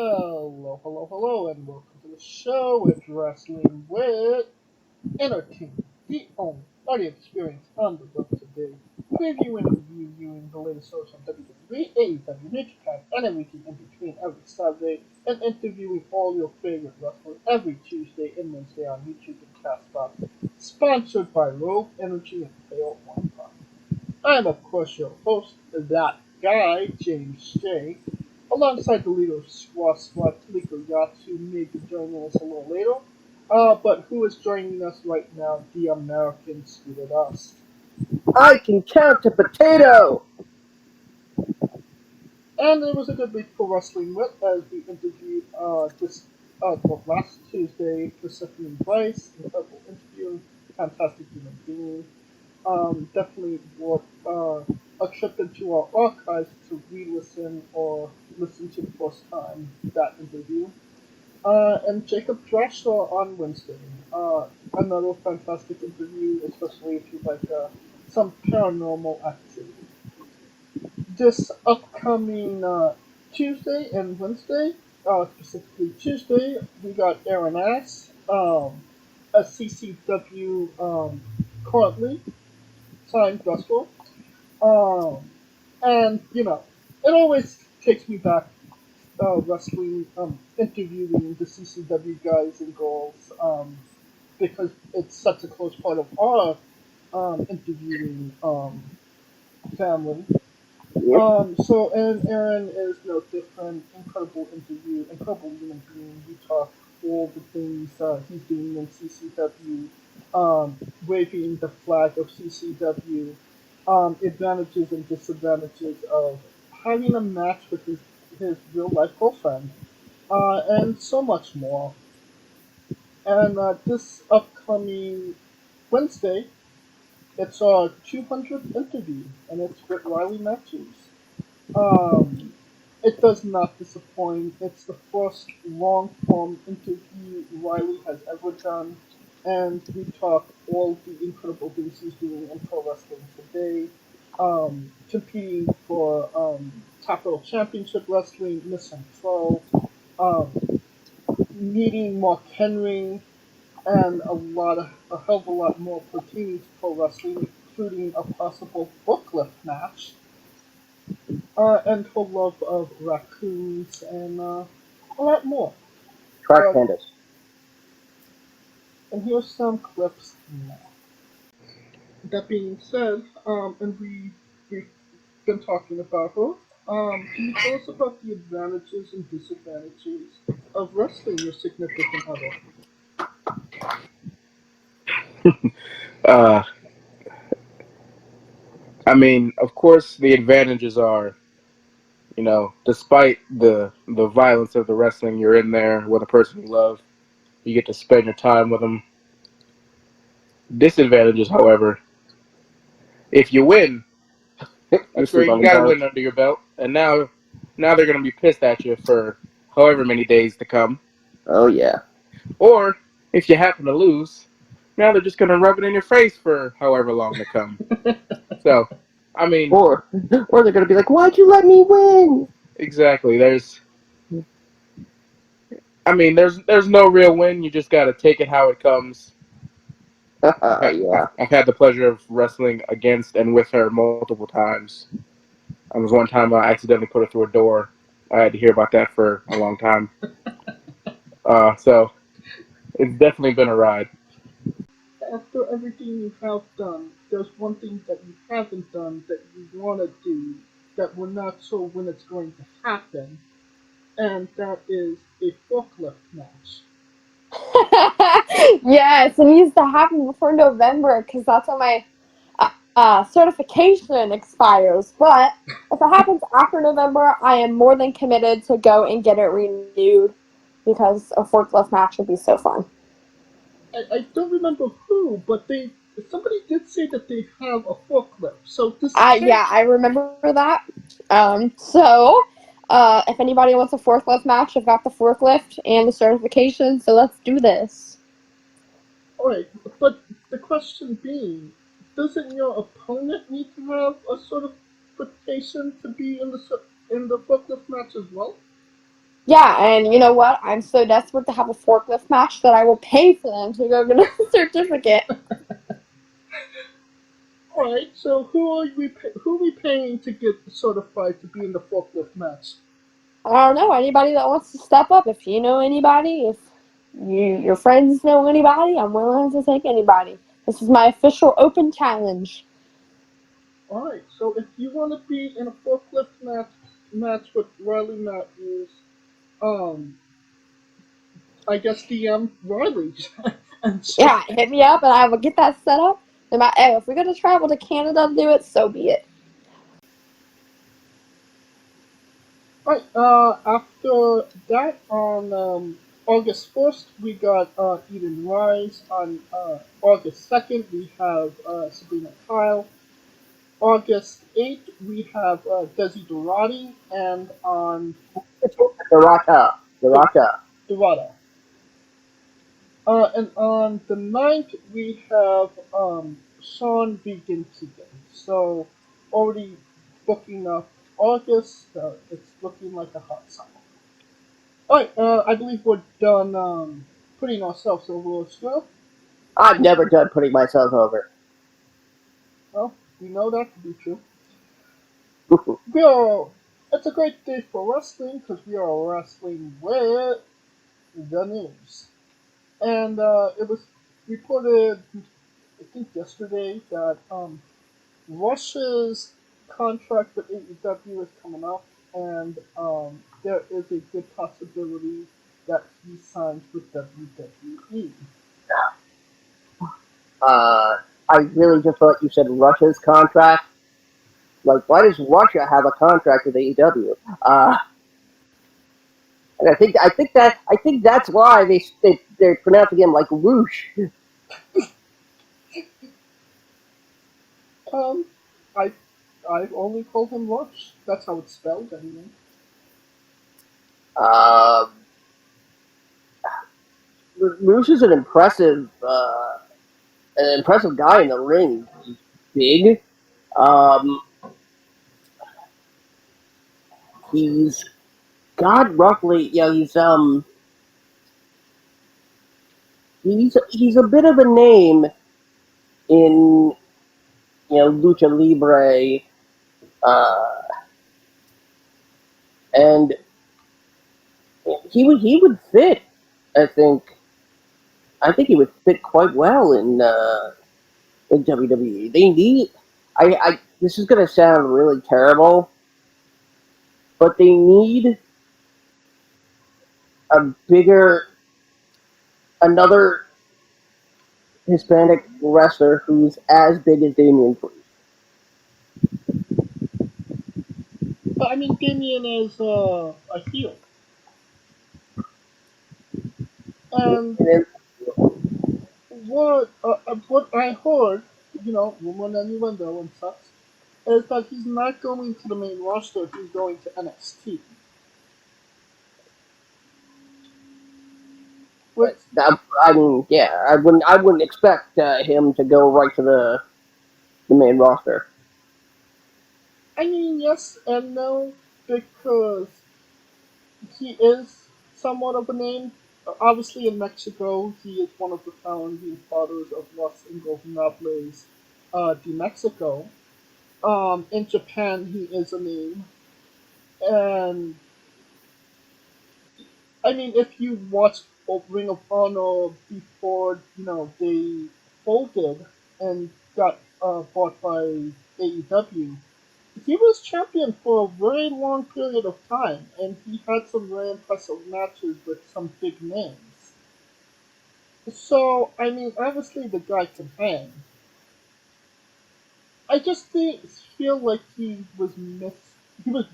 Hello, hello, hello, and welcome to the show with Wrestling with Entertainment, the only audio experience on the web today. Previewing and reviewing the latest shows on WWE, AEW, New Japan, and everything in between every Saturday, and interviewing all your favorite wrestlers every Tuesday and Wednesday on YouTube and Castbox. Sponsored by Rogue Energy and Pale One Pop. I am, of course, your host, that guy, James J. Alongside the leader of Squaw Squad, Taliko Yachts, who may be joining us a little later, but who is joining us right now, the American Scooter Dust. I can count a potato! And it was a good week for Wrestling With, as we interviewed last Tuesday, Persephone Bryce, incredible interview, fantastic human being. Definitely worth a trip into our archives to re-listen or listen to the first time that interview. And Jacob Drashaw on Wednesday. Another fantastic interview, especially if you like some paranormal activity. This upcoming Tuesday and Wednesday, specifically Tuesday, we got Aaron Ass, a CCW currently signed wrestler. Um, and it always takes me back wrestling, interviewing the CCW guys and girls, because it's such a close part of our interviewing family. Yep. And Aaron is no different. Incredible interview, incredible human being. We talk all the things he's doing in CCW, waving the flag of CCW, advantages and disadvantages of having a match with his real life girlfriend, and so much more. And this upcoming Wednesday, it's our 200th interview, and it's with Riley Matthews. Um, it does not disappoint. It's the first long form interview Riley has ever done, and we talk all the incredible things he's doing in pro wrestling today, competing for Capital Championship Wrestling, Miss Pro, um, meeting Mark Henry, and a hell of a lot more pertaining to pro wrestling, including a possible booklift match and her love of raccoons and a lot more. Trash But pandas. and here's some clips now. That being said, and we've been talking about her. Can you tell us about the advantages and disadvantages of wrestling your significant other? Uh, of course, the advantages are, despite the violence of the wrestling, you're in there with a person you love. You get to spend your time with them. Disadvantages, however, if you win, You that's sleep great. on You the got a couch. win under your belt, and now they're gonna be pissed at you for however many days to come. Oh, yeah. Or if you happen to lose, now they're just gonna rub it in your face for however long to come. So, I mean, Or they're gonna be like, why'd you let me win? exactly. There's no real win. You just got to take it how it comes. Yeah. I've had the pleasure of wrestling against and with her multiple times. I was one time I accidentally put her through a door. I had to hear about that for a long time. So it's definitely been a ride. After everything you have done, there's one thing that you haven't done that you want to do that we're not sure when it's going to happen, and that is a forklift match. Yes, it needs to happen before November because that's when my certification expires. But if it happens after November, I am more than committed to go and get it renewed because a forklift match would be so fun. I don't remember who, but somebody did say that they have a forklift. So this Yeah, can't. I remember that. If anybody wants a forklift match, I've got the forklift and the certification, so let's do this. Alright, but the question being, doesn't your opponent need to have a certification to be in the forklift match as well? Yeah, and you know what? I'm so desperate to have a forklift match that I will pay for them to go get a certificate. All right. So who are we paying to get certified to be in the forklift match? I don't know, anybody that wants to step up. If you know anybody, if your friends know anybody, I'm willing to take anybody. This is my official open challenge. All right. So if you want to be in a forklift match with Riley Matthews, um, I guess DM Riley and so Yeah, hit me up and I will get that set up. No matter, hey, if we're gonna travel to Canada to do it, so be it. Right, after that, on August 1st, we got Eden Rise. On August 2nd, we have Sabrina Kyle. August 8th, we have Desi Dorati. And on Dorata. the Dorata. Dorada. And on the 9th, we have Sean Vegan Keegan. So, already booking up August. It's looking like a hot summer. Alright, I believe we're done putting ourselves over as well. I've never done putting myself over. Well, we know that to be true. We are. It's a great day for wrestling because we are wrestling with the news. And it was reported, I think yesterday, that Rush's contract with AEW is coming up, and there is a good possibility that he signs with WWE. I really just thought you said Russia's contract. Like, why does Russia have a contract with AEW? And I think that's why they're pronouncing him like Roosh. Um, I I've only called him Rush. That's how it's spelled, anyway. Um, Roosh is an impressive guy in the ring. He's big. Um, he's got roughly, he's a bit of a name in lucha libre, uh, and he would fit. I think I think he would fit quite well in WWE. They need. I This is gonna sound really terrible, but they need a bigger another Hispanic wrestler who's as big as Damian Priest. But I mean, Damien is a heel, and And what I heard, rumor on anyone though and such, is that he's not going to the main roster. He's going to NXT, which I mean, yeah, I wouldn't expect him to go right to the main roster. I mean, yes and no, because he is somewhat of a name. Obviously, in Mexico, he is one of the founding fathers of Los Ingobernables de Mexico. In Japan, he is a name, and I mean, if you watched Ring of Honor before, they folded and got bought by AEW, he was champion for a very long period of time, and he had some very impressive matches with some big names. So, I mean, obviously the guy can hang. I just feel like he was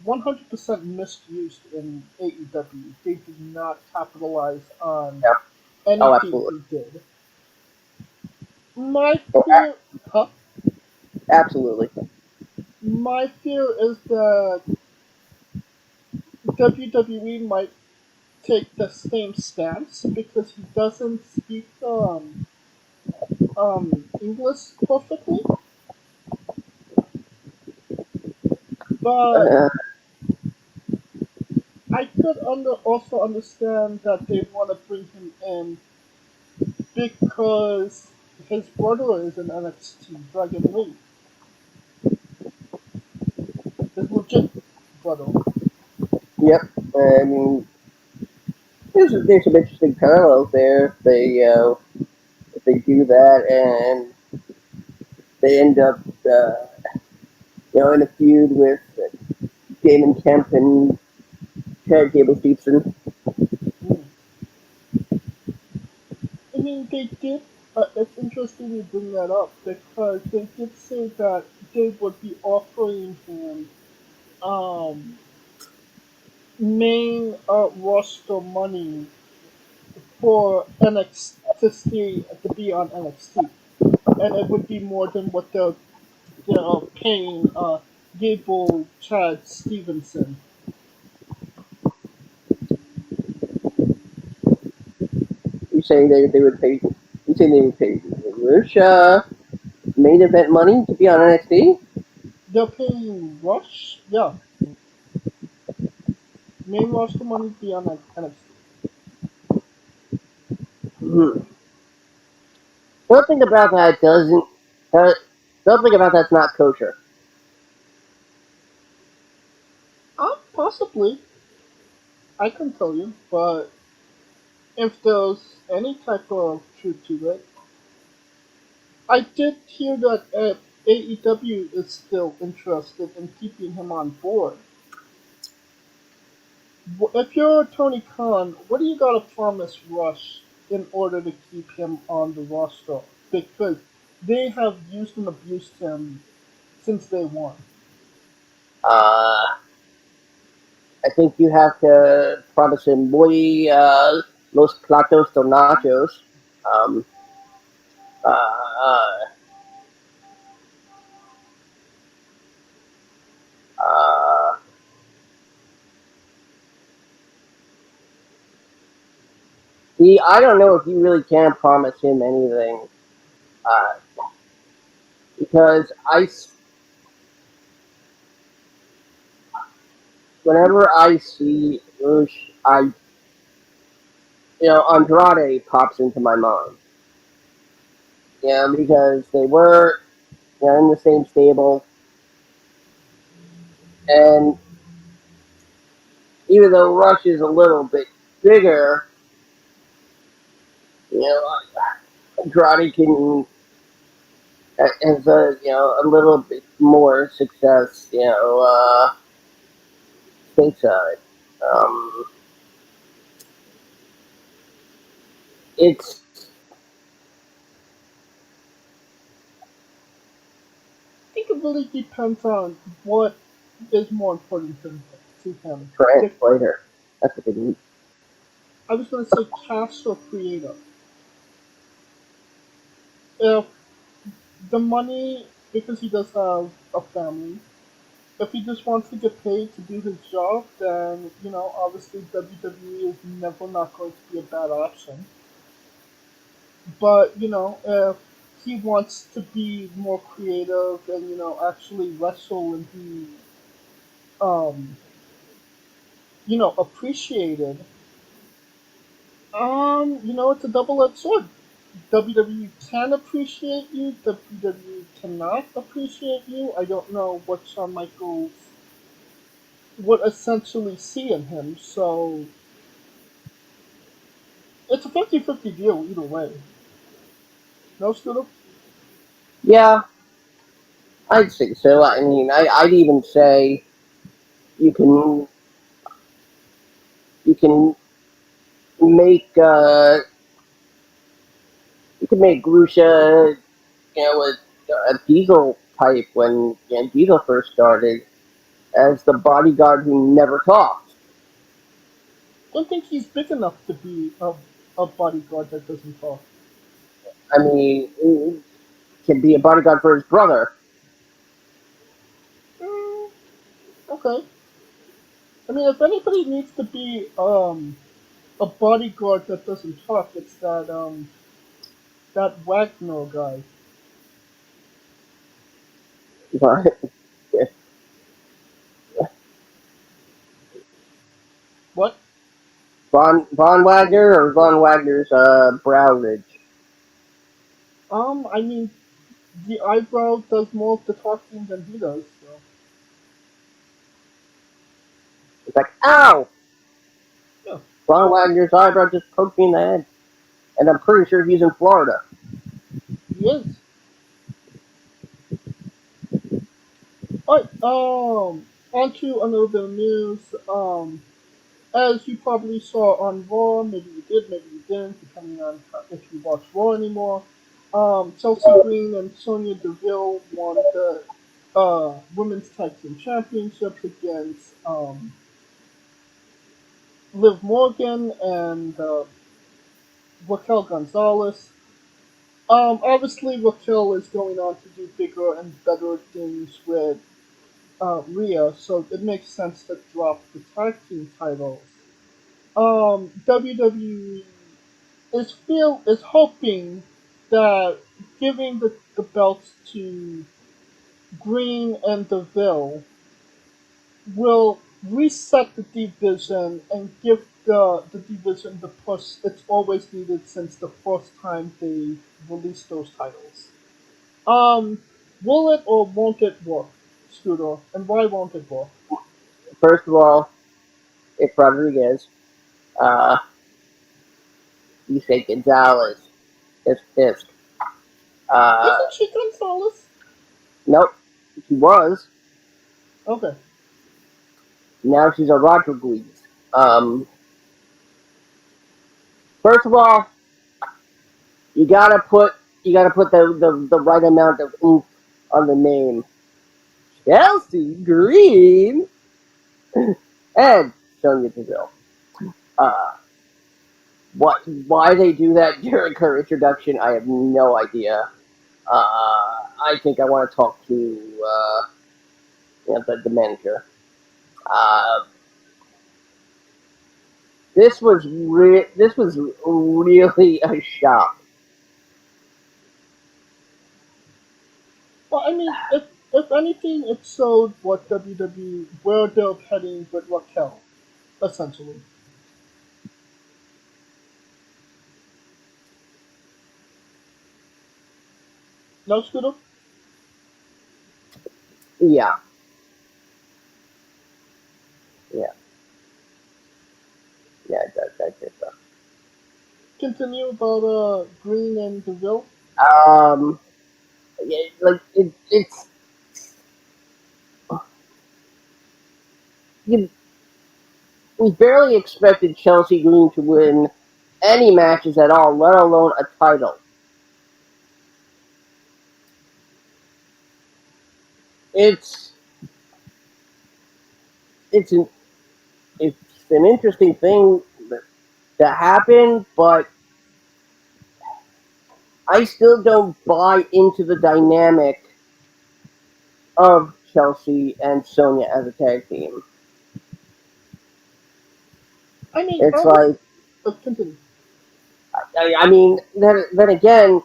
100% misused in AEW. They did not capitalize on Yeah. Oh, anything absolutely. he did. My Oh, fear, huh? absolutely. My fear is that WWE might take the same stance because he doesn't speak English perfectly. But Uh, I could could also understand that they want to bring him in because his brother is in NXT, Dragon Lee, his legit brother. Yep. I mean, there's some interesting parallels there. If they do that and they end up in a feud with Damon Kemp and Chad Gable Stevenson. Mm. I mean, they did. It's interesting you bring that up because they did say that they would be offering him um, main roster money for NXT to be on NXT, and it would be more than what they're paying Gable Chad Stevenson. You saying they would pay? You saying they would pay Rush main event money to be on NXT? They're paying Rush, yeah, main roster money to be on NXT. Hmm. Something about that doesn't. Uh, something about that's not kosher. Possibly, I can tell you, but if there's any type of truth to it, I did hear that AEW is still interested in keeping him on board. If you're Tony Khan, what do you gotta promise Rush in order to keep him on the roster? Because they have used and abused him since day one. Uh, I think you have to promise him muy los platos de nachos. Um, uh, uh, I don't know if you really can promise him anything uh, because whenever I see Rush, Andrade pops into my mind. Yeah, because they were in the same stable, and even though Rush is a little bit bigger, you know, Andrade can has a little bit more success, stateside. Um, it's I think it really depends on what is more important to him. Trent later. That's what they need. I was gonna say cast or creative. If the money, because he does have a family, if he just wants to get paid to do his job, then obviously WWE is never not going to be a bad option. But if he wants to be more creative and actually wrestle and be um appreciated, it's a double-edged sword. WWE can appreciate you. WWE cannot appreciate you. I don't know what Shawn Michaels would essentially see in him. So it's a 50-50 deal either way. No, Scooter? Yeah, I'd think so. I mean, I'd even say you can you can make Grusha, with a Diesel type when Diesel first started as the bodyguard who never talked. Don't think he's big enough to be a bodyguard that doesn't talk. I mean, he can be a bodyguard for his brother. Mm, okay. I mean, if anybody needs to be a bodyguard that doesn't talk, it's that Wagner guy. But What? Von Wagner or Von Wagner's brow ridge? I mean, the eyebrow does more of the talking than he does. So. It's like, ow! Yeah, Von Wagner's eyebrow just poked me in the head. And I'm pretty sure he's in Florida. he is. Alright, on to another bit of news. As you probably saw on Raw, maybe you did, maybe you didn't, depending on if you watch Raw anymore. Chelsea Green and Sonya Deville won the Women's Tag Team Championships against Liv Morgan and Raquel Gonzalez. Obviously, Raquel is going on to do bigger and better things with Rhea, so it makes sense to drop the tag team titles. WWE is hoping that giving the belts to Green and Deville will reset the division and give the division the push it's always needed since the first time they released those titles. Um, will it or won't it work, Scooter? And why won't it work? First of all, it's Rodriguez. Uh, you say Gonzalez is pissed. Isn't she Gonzalez? Nope, she was. Okay. Now she's a Rodriguez. Um, First of all, you gotta put the right amount of oomph on the name. Chelsea Green and Sonya Deville. Uh, why they do that during her introduction, I have no idea. I think I want to talk to the manager. Uh, this was really a shock. Well, I mean, if anything, it showed what WWE where they're heading with Raquel, essentially. No, Scooter. Yeah, yeah, yeah. I think so. Continue about Green and Deville. Um, yeah, like it's you, we barely expected Chelsea Green to win any matches at all, let alone a title. It's it's an it's an interesting thing that happened, but I still don't buy into the dynamic of Chelsea and Sonya as a tag team. I mean, It's I was. like Continue. I mean then again,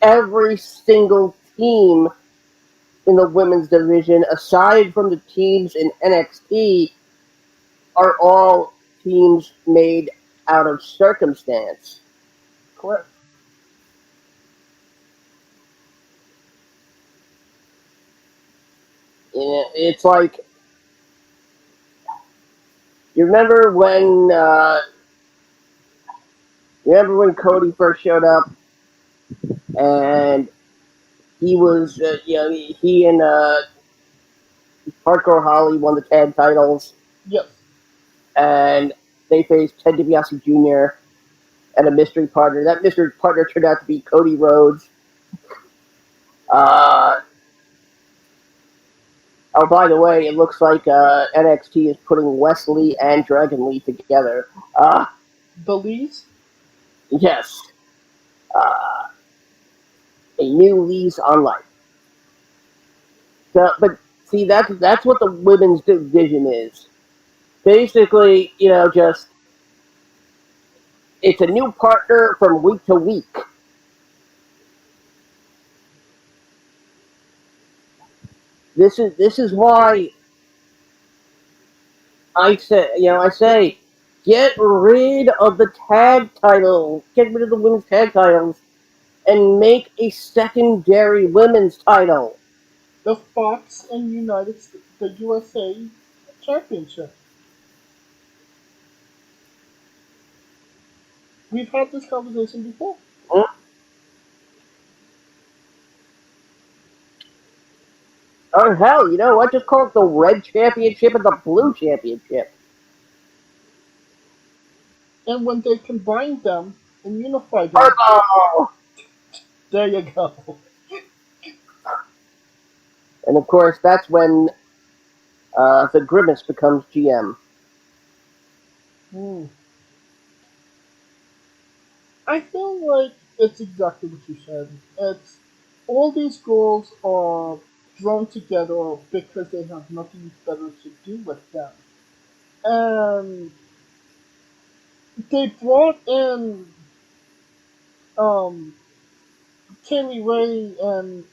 every single team in the women's division, aside from the teams in NXT, are all teams made out of circumstance. Correct. It's like you remember when Cody first showed up and he was he and Hardcore Holly won the tag titles Yes. and they faced Ted DiBiase Jr. and a mystery partner. That mystery partner turned out to be Cody Rhodes. Uh, Oh, by the way, it looks like NXT is putting Wesley and Dragon Lee together. The Lees. Yes. Uh, a new lease on life. So, but see, that's what the women's division is. Basically, just it's a new partner from week to week. This is why I say, get rid of the tag title, get rid of the women's tag titles, and make a secondary women's title. The Fox and the USA Championship. We've had this conversation before. Hmm? Or hell, you know what? Just call it the Red Championship and the Blue Championship. And when they combine them and unify them, Purple! there you go. And of course, that's when the Grimace becomes GM. Hmm. I feel like it's exactly what you said. It's all these goals are thrown together because they have nothing better to do with them. And they brought in um, Kaylee Ray and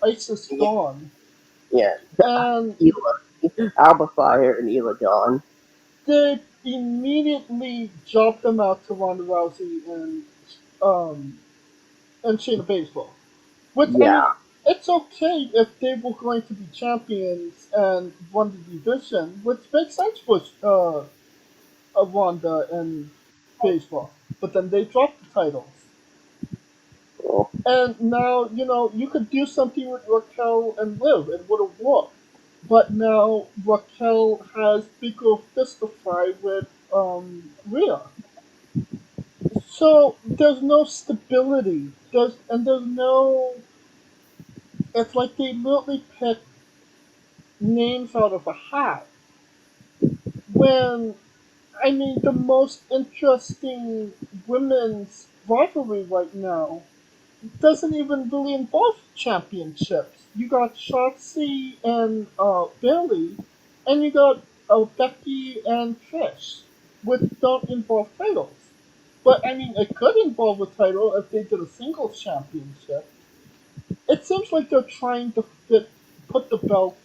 Isis Yeah, Dawn, yeah. and Alba Fire and Ela Dawn. they immediately dropped them out to Ronda Rousey um, and Shayna Baszler. Which I mean, Yeah. it's okay if they were going to be champions and won the division, which makes sense for Ronda and Baszler. But then they dropped the titles. Oh, And now, you could do something with Raquel and Liv. It would have worked. But now Raquel has bigger fists to fry with Rhea. So there's no stability. There's no. It's like they literally picked names out of a hat. When I mean the most interesting women's rivalry right now doesn't even really involve championships. You got Shotzi and Bailey, and you got Becky and Trish, which don't involve titles. But I mean, it could involve a title if they did a singles championship. It seems like they're trying to put the belts.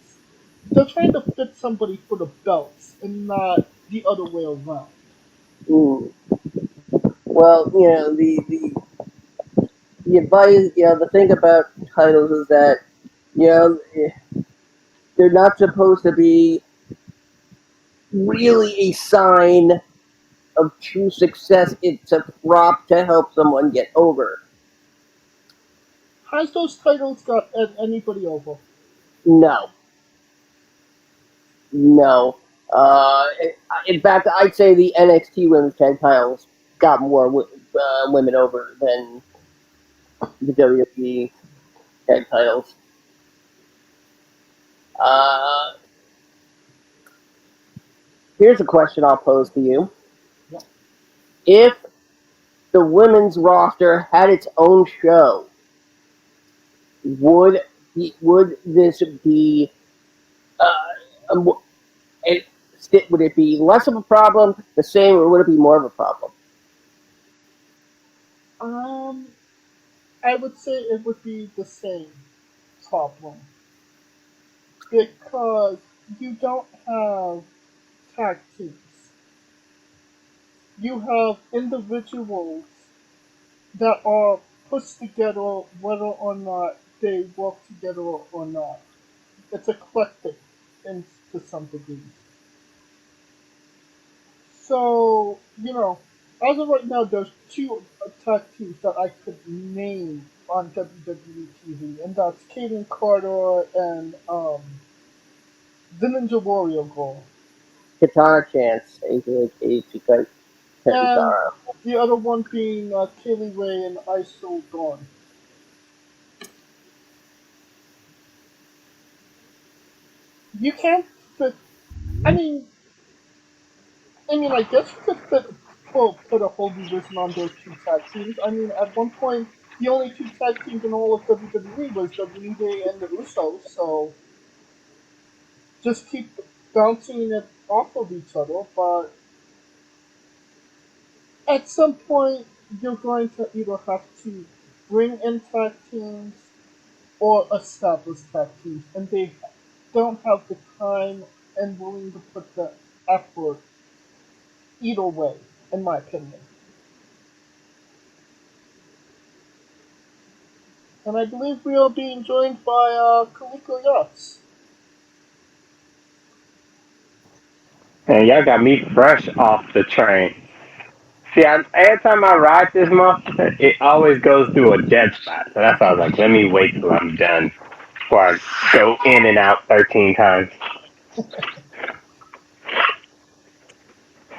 They're trying to fit somebody for the belts, and not the other way around. mm. Well, the advice, the thing about titles is that, you know, they're not supposed to be really a sign of true success. It's a prop to help someone get over. Has those titles got anybody over? No, no. In fact, I'd say the NXT Women's Tag Titles got more women over than the WWE Tag Titles. Uh, Here's a question I'll pose to you: Yeah. if the women's roster had its own show, would would this be um, it, would it be less of a problem, the same, or would it be more of a problem? Um, I would say it would be the same problem because you don't have tag teams. You have individuals that are pushed together whether or not they work together or not. It's eclectic in to some degree. So, as of right now, there's two tag teams that I could name on WWE TV, and that's Kaden Carter and the Ninja Warrior Girl. Katana Chance, aka Chika And Tenzara. the other one being Kaylee Ray and ISO Dawn. You can't fit. I mean, I guess you could put a whole division on those two tag teams. I mean, at one point, the only two tag teams in all of WWE was the New Day and the Usos. So just keep bouncing it off of each other. But at some point, you're going to either have to bring in tag teams or establish tag teams, and they don't have the time and willing to put that. effort either way, in my opinion. And I believe we are being joined by Kaliko Yachts. And y'all got me fresh off the train. See, every time I ride this monster, it always goes through a dead spot. So that's why I was like, let me wait till I'm done before I go in and out 13 times.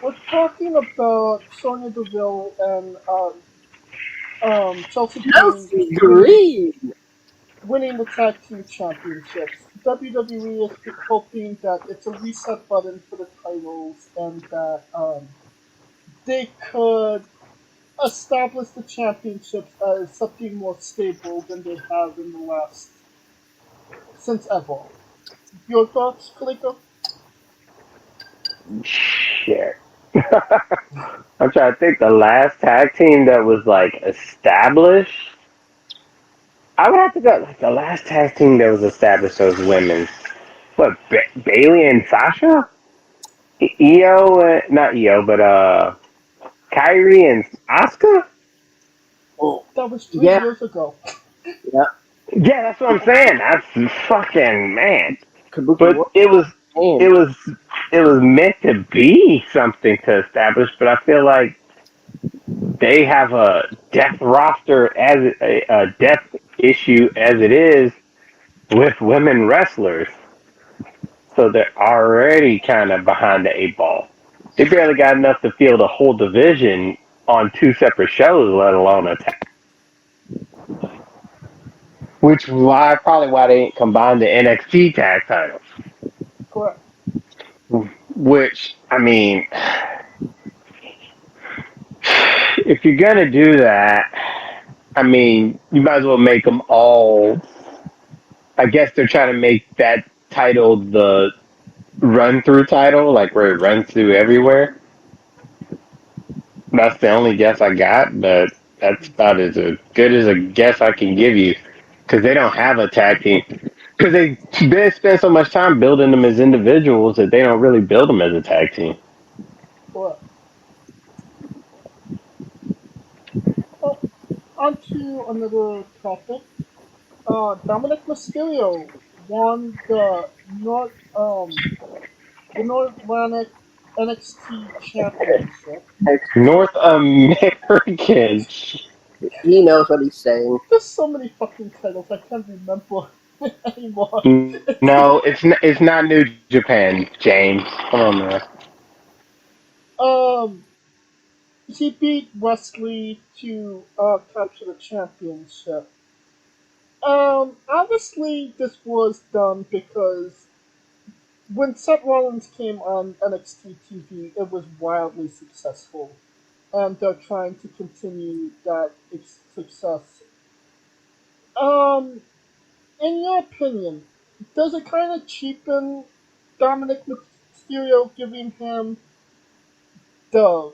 We're talking about Sonya Deville and Chelsea Green Chelsea winning Green. winning the tag team championships. WWE is hoping that it's a reset button for the titles and that they could establish the championships as something more stable than they have in the last since ever. Your thoughts, Kaliko? Shit. I'm trying to think the last tag team that was like established. I would have to go like the last tag team that was established was women. What Bailey and Sasha? Io, not Io, but Kyrie and Asuka. Oh, That was three yeah, years ago. yeah. Yeah, that's what I'm saying. That's fucking man. Kabuki But War. it Man, was it was meant to be something to establish. But I feel like they have a depth roster as a depth issue as it is with women wrestlers. So they're already kind of behind the eight ball. They barely got enough to field a whole division on two separate shows, let alone a tag. Which why probably why they combined the NXT tag titles. Correct. Which I mean, if you're gonna do that, I mean, you might as well make them all. I guess they're trying to make that title the run through title, like where it runs through everywhere. That's the only guess I got, but that's about as good as a guess I can give you because they don't have a tag team. Because they spend so much time building them as individuals that they don't really build them as a tag team. Correct. Oh, on to another topic. Dominic Mysterio won the North Atlantic NXT Championship. North American. he knows what he's saying. There's so many fucking titles I can't remember anymore. It's No, it's not New Japan, James. Come on, man. um he beat Wesley to capture the championship. Obviously this was done because when Seth Rollins came on NXT TV, it was wildly successful, and they're trying to continue that success. Um, in your opinion, does it kind of cheapen Dominic Mysterio giving him the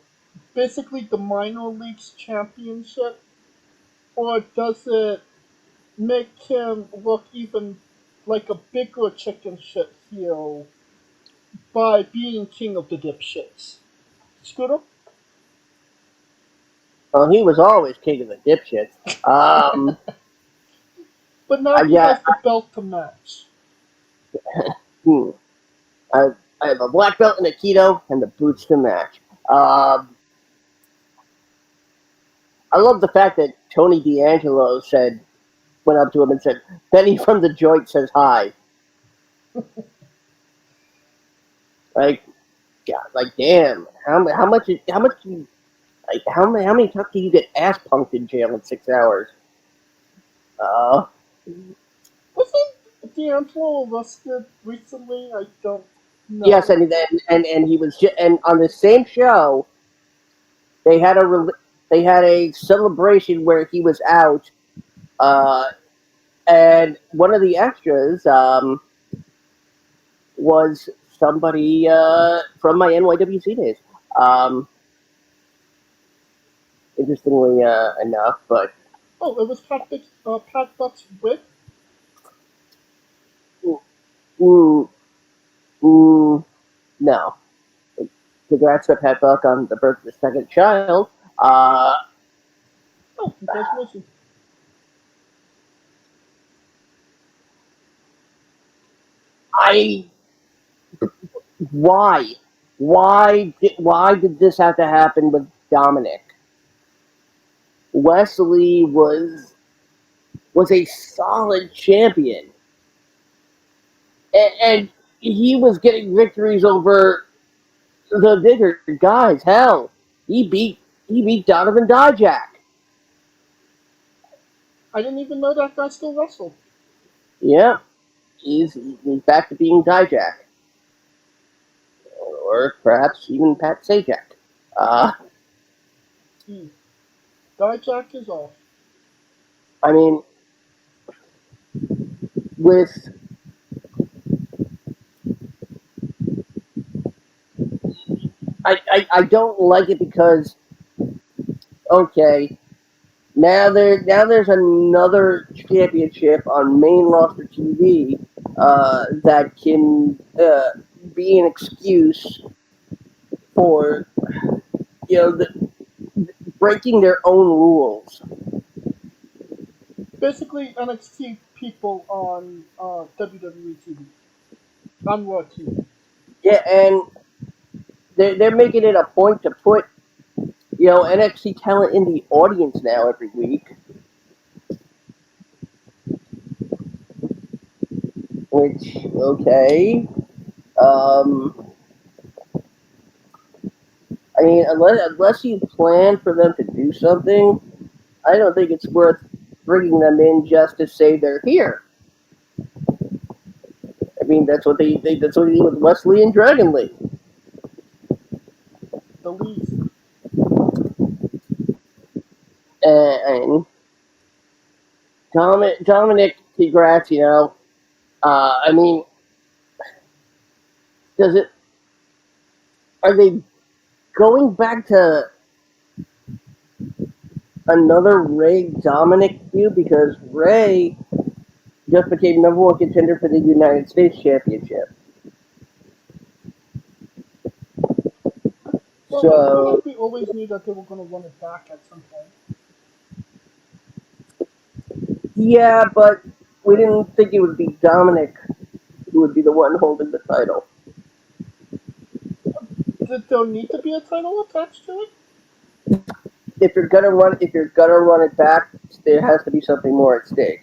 basically the minor leagues championship, or does it make him look even like a bigger chicken shit heel by being king of the dipshits? Scooter? Well, he was always king of the dipshits. Um, But now I he got. has the belt to match. Hmm, I, I have a black belt in Aikido and the boots to match. Um, I love the fact that Tony D'Angelo went up to him and said, "Benny from the joint says hi." Like, God, like, damn, how many times do you get ass punked in jail in 6 hours? Uh, Wasn't D'Angelo arrested recently? I don't yes, know. and he was and on the same show they had they had a celebration where he was out, uh, and one of the extras was somebody from my NYWC days. Um, interestingly enough, but Oh, it was Pat Buck's wig? mm, mm, no. congrats to Pat Buck on the birth of his second child. Uh, Oh, congratulations. I why why did this have to happen with Dominic? Wesley was a solid champion, and he was getting victories over the bigger guys. Hell, he beat Donovan Dijak. I didn't even know that guy still wrestled. Yeah, he's back to being Dijak, or perhaps even Pat Sajak. Uh, Hmm. Dijak is off. I mean, with I don't like it because okay, now there's another championship on main roster TV that can be an excuse for breaking their own rules. Basically, NXT people on WWE TV. On Raw TV. Yeah, and they're making it a point to put NXT talent in the audience now every week, which okay. Um, I mean, unless you plan for them to do something, I don't think it's worth bringing them in just to say they're here. I mean, that's what they did with Wesley and Dragon Lee. The least. And Dominic, congrats. I mean, does it? Are they going back to another Ray Dominic feud because Ray just became number one contender for the United States Championship? Well, I feel So like we always knew that they were going to run it back at some point. yeah, but we didn't think it would be Dominic who would be the one holding the title. Did there need to be a title attached to it? If you're gonna run it back, there has to be something more at stake.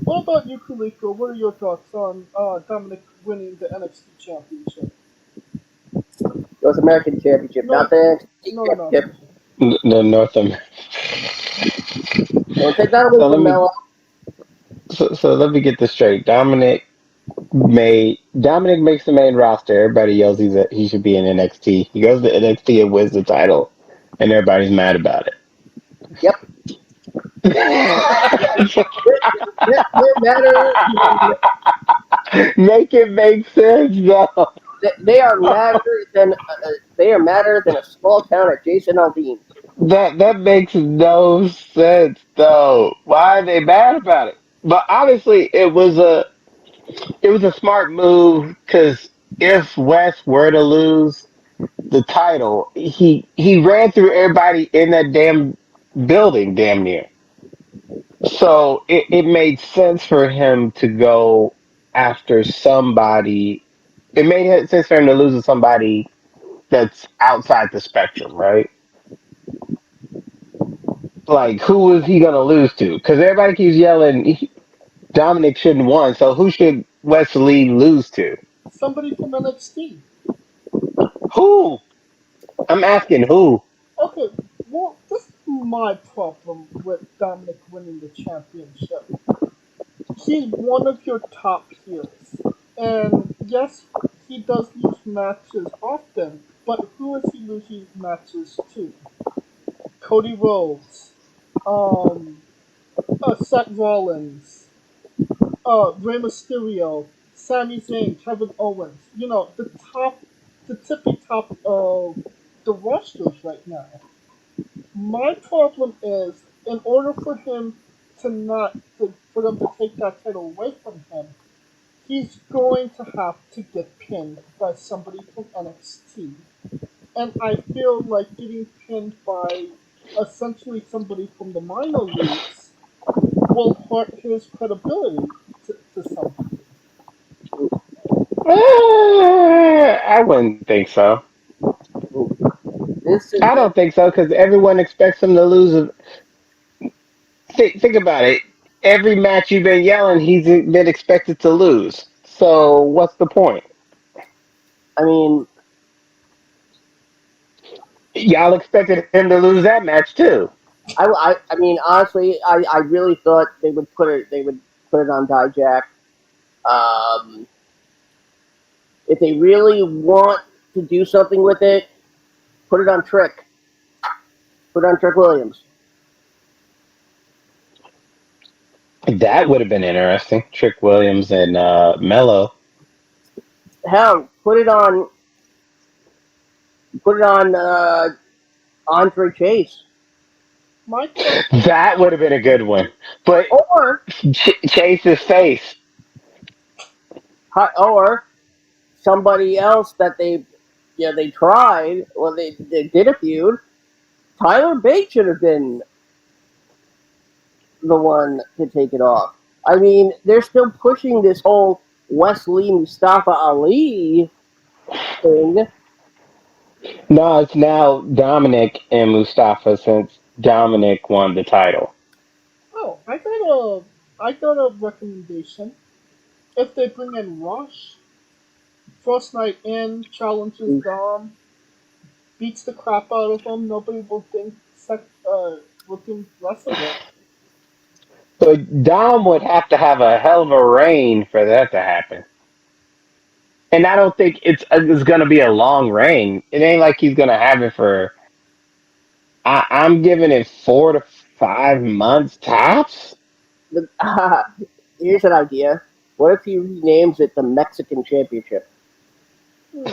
What about you, Kuliko? What are your thoughts on Dominic winning the NXT Championship? North American Championship, not No, the NXT no, no. Championship. The North America. Don't take that away So let from me Melo. so let me get this straight. Dominic makes the main roster. Everybody yells he should be in NXT. He goes to NXT and wins the title, and everybody's mad about Yep. it. They're madder. Make it make sense, though. They are madder than a small town at Jason Aldean. That makes no sense, though. Why are they mad about it? But honestly, it was a smart move because if West were to lose the title, he ran through everybody in that damn building, damn near. So it made sense for him to go after somebody. It made sense for him to lose to somebody that's outside the spectrum, right? Like, who was he gonna lose to? Because everybody keeps yelling Dominic shouldn't won. So who should Wesley lose to? Somebody from NXT. Who? I'm asking who. Okay, well, this is my problem with Dominic winning the championship. He's one of your top heels. And yes, he does lose matches often, but who is he losing matches to? Cody Rhodes, um, Seth Rollins, Rey Mysterio, Sami Zayn, Kevin Owens. The tippy top of the rosters right now. My problem is, in order for him to not, for them to take that title away from him, he's going to have to get pinned by somebody from NXT. And I feel like getting pinned by essentially somebody from the minor leagues will hurt his credibility to some degree. I wouldn't think so. This is I don't think so because everyone expects him to lose. Think about it. Every match you've been yelling, he's been expected to lose. So what's the point? I mean, Y'all expected him to lose that match too. I mean, honestly, I really thought they would put it on Dijak. Um, if they really want to do something with it, put it on Trick. Put it on Trick Williams. That would have been interesting. Trick Williams and Mello. Hell, put it on Andre Chase, My question, That would have been a good one. But or Chase's face. or somebody else that they tried. Well, they did a feud. Tyler Bate should have been the one to take it off. I mean, they're still pushing this whole Wesley Mustafa Ali thing. No, it's now Dominic and Mustafa since Dominic won the title. oh, I got a recommendation. If they bring in Rush, first night in, challenges Dom, beats the crap out of him, nobody will think less of it. But Dom would have to have a hell of a reign for that to happen. And I don't think it's going to be a long reign. It ain't like he's going to have it for. I'm giving it 4 to 5 months tops. Here's an idea. What if he renames it the Mexican Championship? Hmm.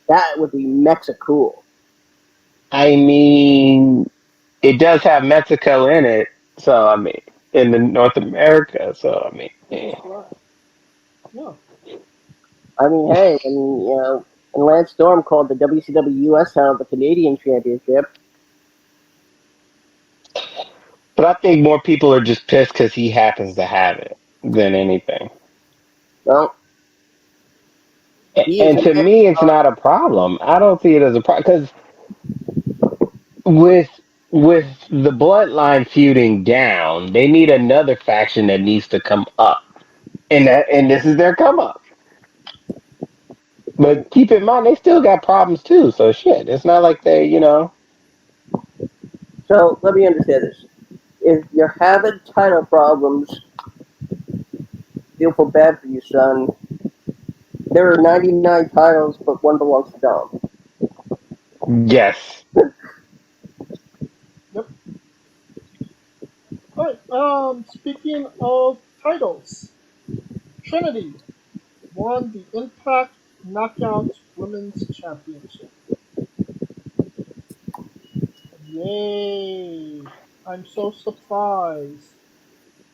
That would be Mexicool. I mean, it does have Mexico in it, so I mean, in the North America, so I mean, That's right. Yeah. I mean, hey, and Lance Storm called the WCW US title the Canadian Championship. but I think more people are just pissed because he happens to have it than anything. Well, he is And a to man. me, it's not a problem. I don't see it as a problem because with with the bloodline feuding down, they need another faction that needs to come up, and this is their come up. But keep in mind, they still got problems too. So shit, it's not like they. So let me understand this. If you're having title problems, feel feel bad for you, son. There are 99 titles, but one belongs to Dom. Yes, Yep. Alright, speaking of titles, Trinity won the Impact Knockout Women's Championship. Yay! I'm so surprised.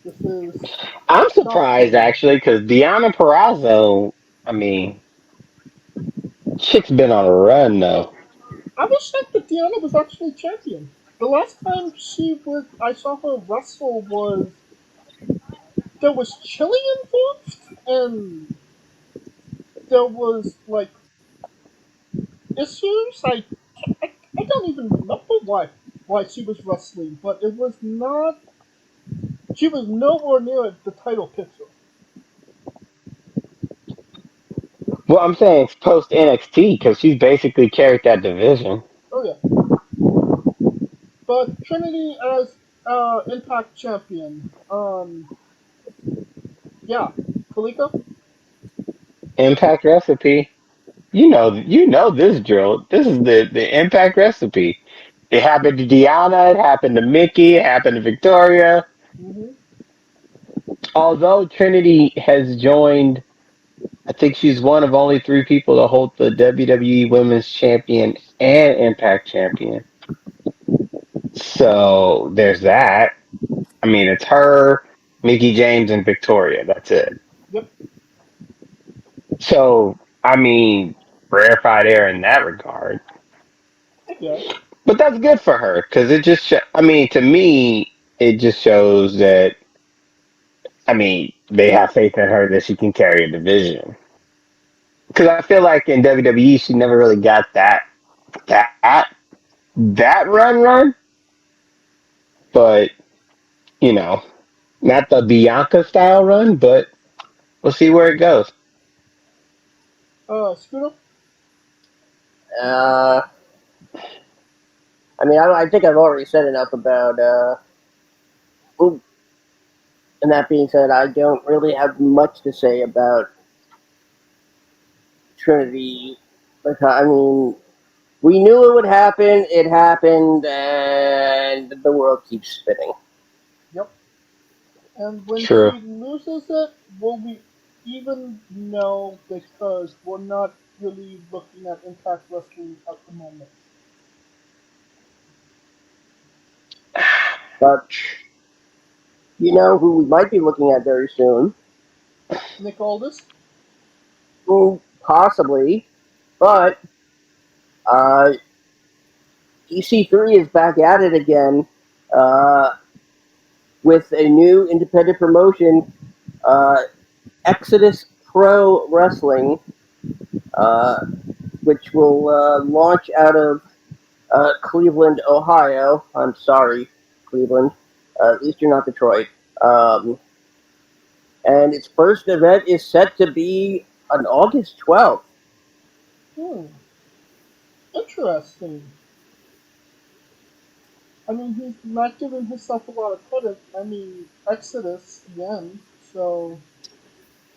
This is I'm surprised shocking. actually because Deanna Perrazzo. I mean, chick's been on a run though. I was shocked that Deanna was actually champion. The last time I saw her wrestle was there was Chili involved, and there was like issues. I don't even remember why she was wrestling, but it was not. She was nowhere near the title picture. Well, I'm saying it's post NXT because she's basically carried that division. Oh yeah, but Trinity as Impact champion. Yeah, Kalika. Impact recipe. You know this drill. This is the Impact recipe. It happened to Deanna. It happened to Mickey. It happened to Victoria. Hmm. Although Trinity has joined, I think she's one of only 3 people to hold the WWE Women's Champion and Impact Champion. So there's that. I mean, it's her. Mickey James and Victoria. That's it. Yep, So, I mean, rarefied air in that regard. I guess. But that's good for her because it just, I mean, to me, it just shows that, I mean, they have faith in her that she can carry a division. Because I feel like in WWE, she never really got that, that run. But, you know, not the Bianca style run, but we'll see where it goes. Scooter? Uh, I mean, I think I've already said enough about. Ooh, and that being said, I don't really have much to say about Trinity. Because, I mean, we knew it would happen. It happened, and the world keeps spinning. Yep. And when True. she loses it, will we even know because we're not really looking at Impact Wrestling at the moment. But you know who we might be looking at very soon? Nick Aldis? Possibly, but uh, EC3 is back at it again uh, with a new independent promotion, uh, Exodus Pro Wrestling, uh, which will launch out of Cleveland, Ohio. I'm sorry, Cleveland. At least you're not Detroit. Um, and its first event is set to be on August 12th. Hmm, interesting. I mean, he's not giving himself a lot of credit. I mean, Exodus again, so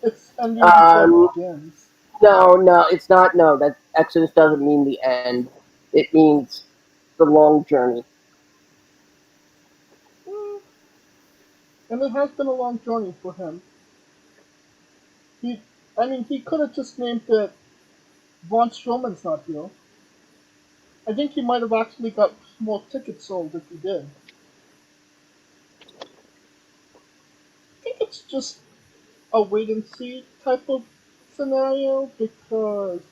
it's ending before it Um, begins. no, it's not. No, that Exodus doesn't mean the end. It means the long journey. Hmm, and it has been a long journey for him. He, I mean, he could have just named it Braun Strowman's not here. I think he might have actually got more tickets sold if he did. I think it's just a wait and see type of scenario because,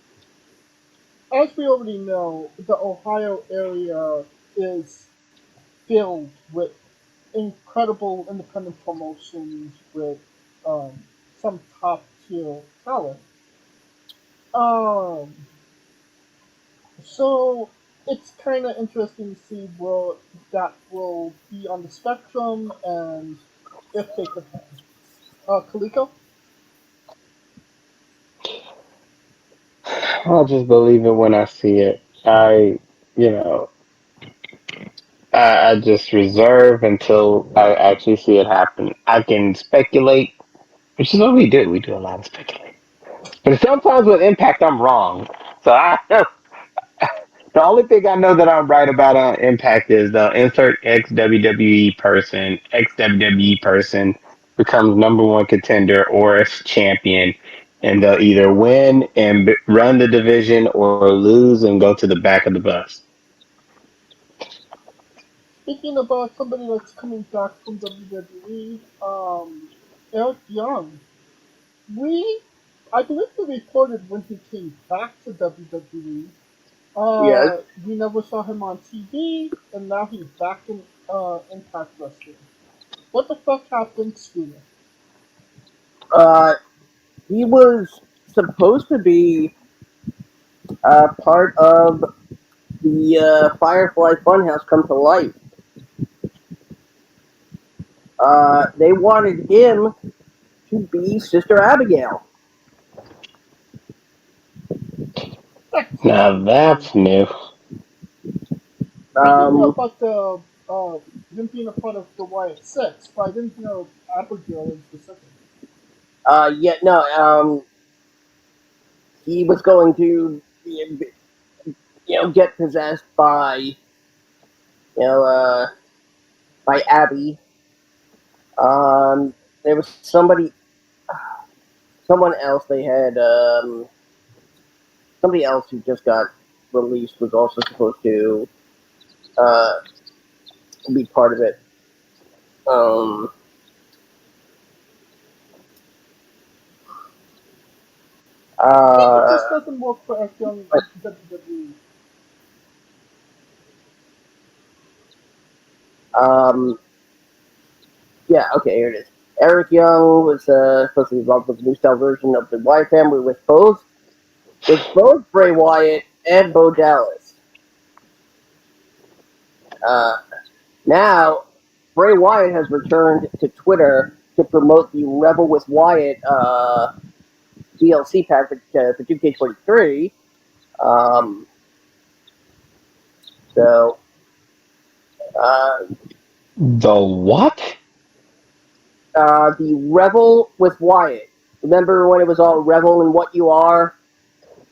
as we already know, the Ohio area is filled with incredible independent promotions with um, some top tier talent. Um, so it's kind of interesting to see where that will be on the spectrum and if they could. Kaliko? I'll just believe it when I see it. You know, I just reserve until I actually see it happen. I can speculate, which is what we do. We do a lot of speculating. But sometimes with Impact, I'm wrong. So the only thing I know that I'm right about on Impact is the insert ex WWE person, ex WWE person becomes number one contender or a champion, and they'll either win and run the division or lose and go to the back of the bus. Speaking about somebody that's coming back from WWE, Eric Young. We, I believe we reported when he came back to WWE. Yes. We never saw him on TV, and now he's back in Impact Wrestling. What the fuck happened, Scooter? Uh, he was supposed to be part of the Firefly Funhouse come to life. They wanted him to be Sister Abigail. That's Now not true. that's new. I did know Um, about the him being a part of the Wyatt Six, but I didn't know Abigail in specific. yeah, no, he was going to, get possessed by, by Abby. There was someone else they had, somebody else who just got released was also supposed to uh, be part of it. Um, I think it Uh, just doesn't work for Eric Young but in WWE. um, yeah, okay, here it is. Eric Young was supposed to be involved with the new style version of the Wyatt family with both Bray Wyatt and Bo Dallas. Uh, Now, Bray Wyatt has returned to Twitter to promote the Rebel with Wyatt DLC pack for 2K23. Um, so, uh, The what? the Rebel with Wyatt. Remember when it was all Rebel and What You Are?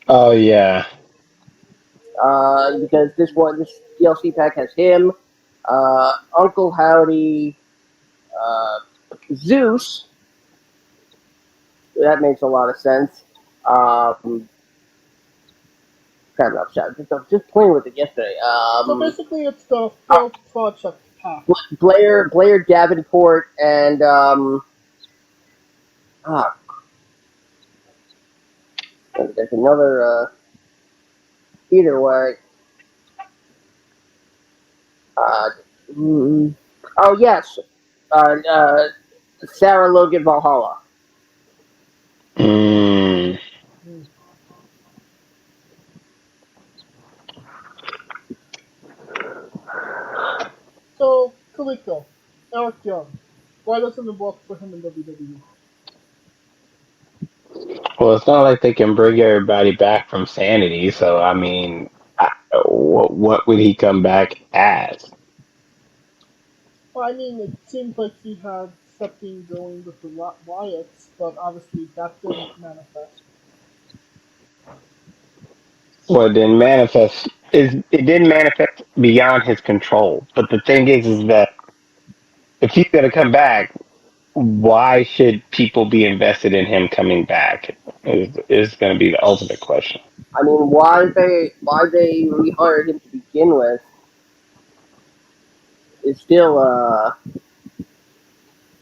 Oh yeah. Because this DLC pack has him, Uncle Howdy, uh, Zeus. That makes a lot of sense. Kind of upset. Just playing with it yesterday. So basically, it's the Uh, failed project pack. Blair Davenport and ah, there's another either way. Uh, mm, oh yes, uh, uh, Sarah Logan Valhalla. Mm. Hmm. So, Kaliko, Eric Young, why doesn't it work for him in WWE? Well, it's not like they can bring everybody back from sanity. So I mean, what would he come back as? Well, I mean, it seems like he had something going with the Wyatts, but obviously that didn't manifest. Well, it didn't manifest. It didn't manifest beyond his control. But the thing is that if he's gonna come back, why should people be invested in him coming back? Is going to be the ultimate question. I mean, why they rehired him to begin with is still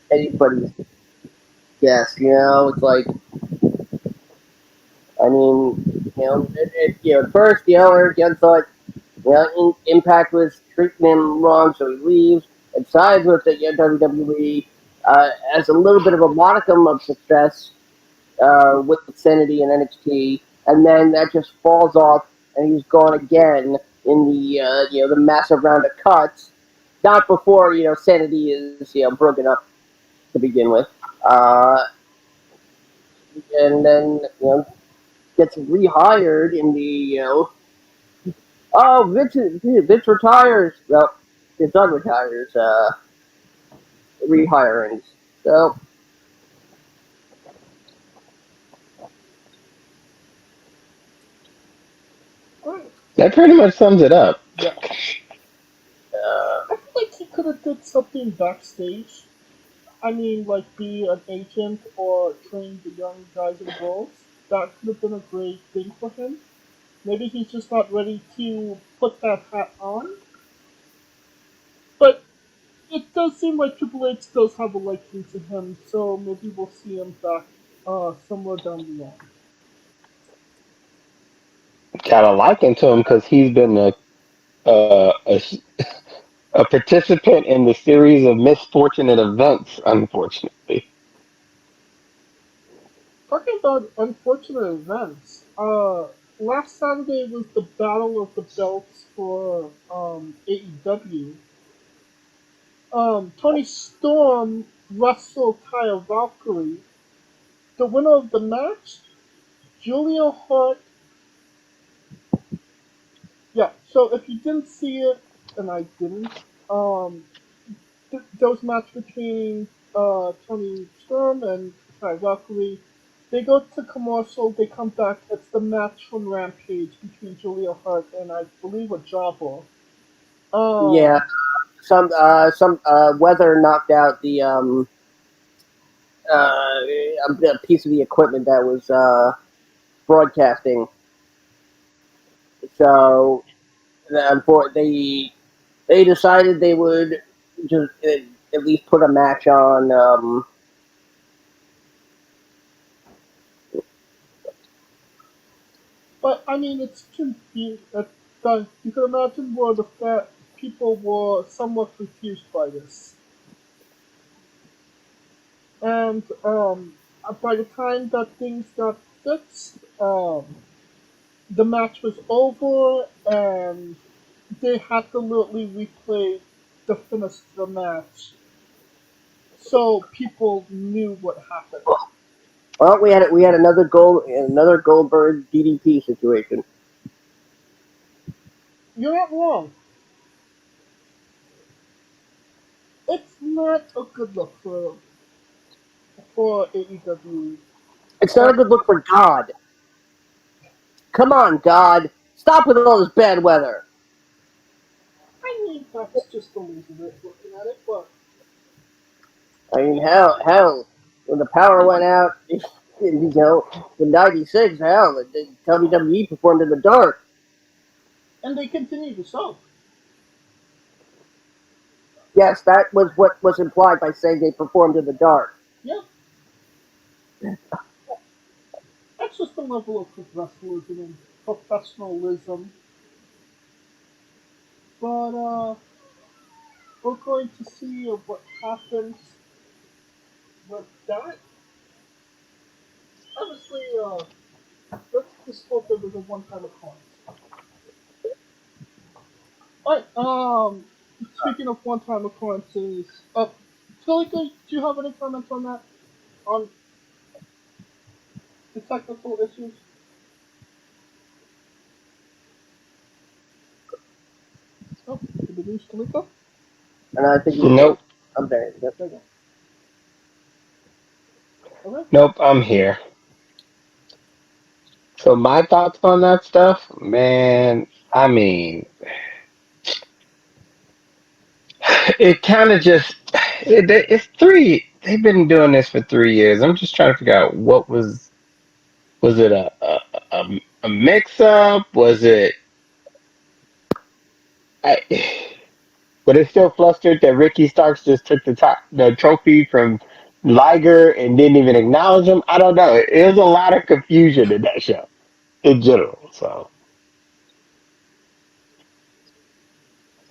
anybody's guess. It's like I mean, at first, Eric Young thought, Impact was treating him wrong, so he leaves and sides with the WWE, as a little bit of a modicum of success with Sanity and NXT, and then that just falls off, and he's gone again in the massive round of cuts. Not before Sanity is broken up to begin with, and then gets rehired in the oh, Vince retires. Well, his son retires. Rehirings. So, Alright, That pretty much sums it up. yeah. uh, I feel like he could have did something backstage. I mean, like be an agent or train the young guys and girls. That could have been a great thing for him. Maybe he's just not ready to put that hat on. But it does seem like Triple H does have a liking to him, so maybe we'll see him back somewhere down the line. Got a liking to him because he's been a participant in the series of misfortunate events. Unfortunately, Talking about unfortunate events, last Saturday was the Battle of the Belts for AEW. Tony Storm wrestled Kyle Valkyrie. The winner of the match, Julia Hart. Yeah, so if you didn't see it, and I didn't, there was a match between Tony Storm and Kyle Valkyrie. They go to commercial, they come back. It's the match from Rampage between Julia Hart and I believe a jobber. yeah, Um, some weather knocked out a piece of the equipment that was broadcasting. So, they decided they would just at least put a match on. But I mean, it's confused. You can imagine where the people were somewhat confused by this, and by the time that things got fixed, the match was over, and they had to literally replay the finish of the match, so people knew what happened. Well, we had another Goldberg DDP situation. You're not wrong. It's not a good look for AEW. It's not a good look for God. Come on, God, stop with all this bad weather. I mean, that's just the lazy way of looking at it, but I mean, hell, when the power went out, in '96, hell, the WWE performed in the dark. and they continue to show. Yes, that was what was implied by saying they performed in the dark. Yeah, that's just the level of professionalism and professionalism. But we're going to see what happens with that. Honestly, let's just hope it was a one-time occurrence. Alright, speaking of one-time occurrences, Felipe, do you have any comments on that? On the technical issues? Oh, did we lose Felipe? And I think he's still. Nope. I'm there. Yep. There you go. Okay. Nope. I'm here. So my thoughts on that stuff, man. I mean, it kind of just it's three. They've been doing this for 3 years. I'm just trying to figure out what was it a mix up? Was it? I, but it's still flustered that Ricky Starks just took the trophy from Liger and didn't even acknowledge him. I don't know. It was a lot of confusion in that show in general. So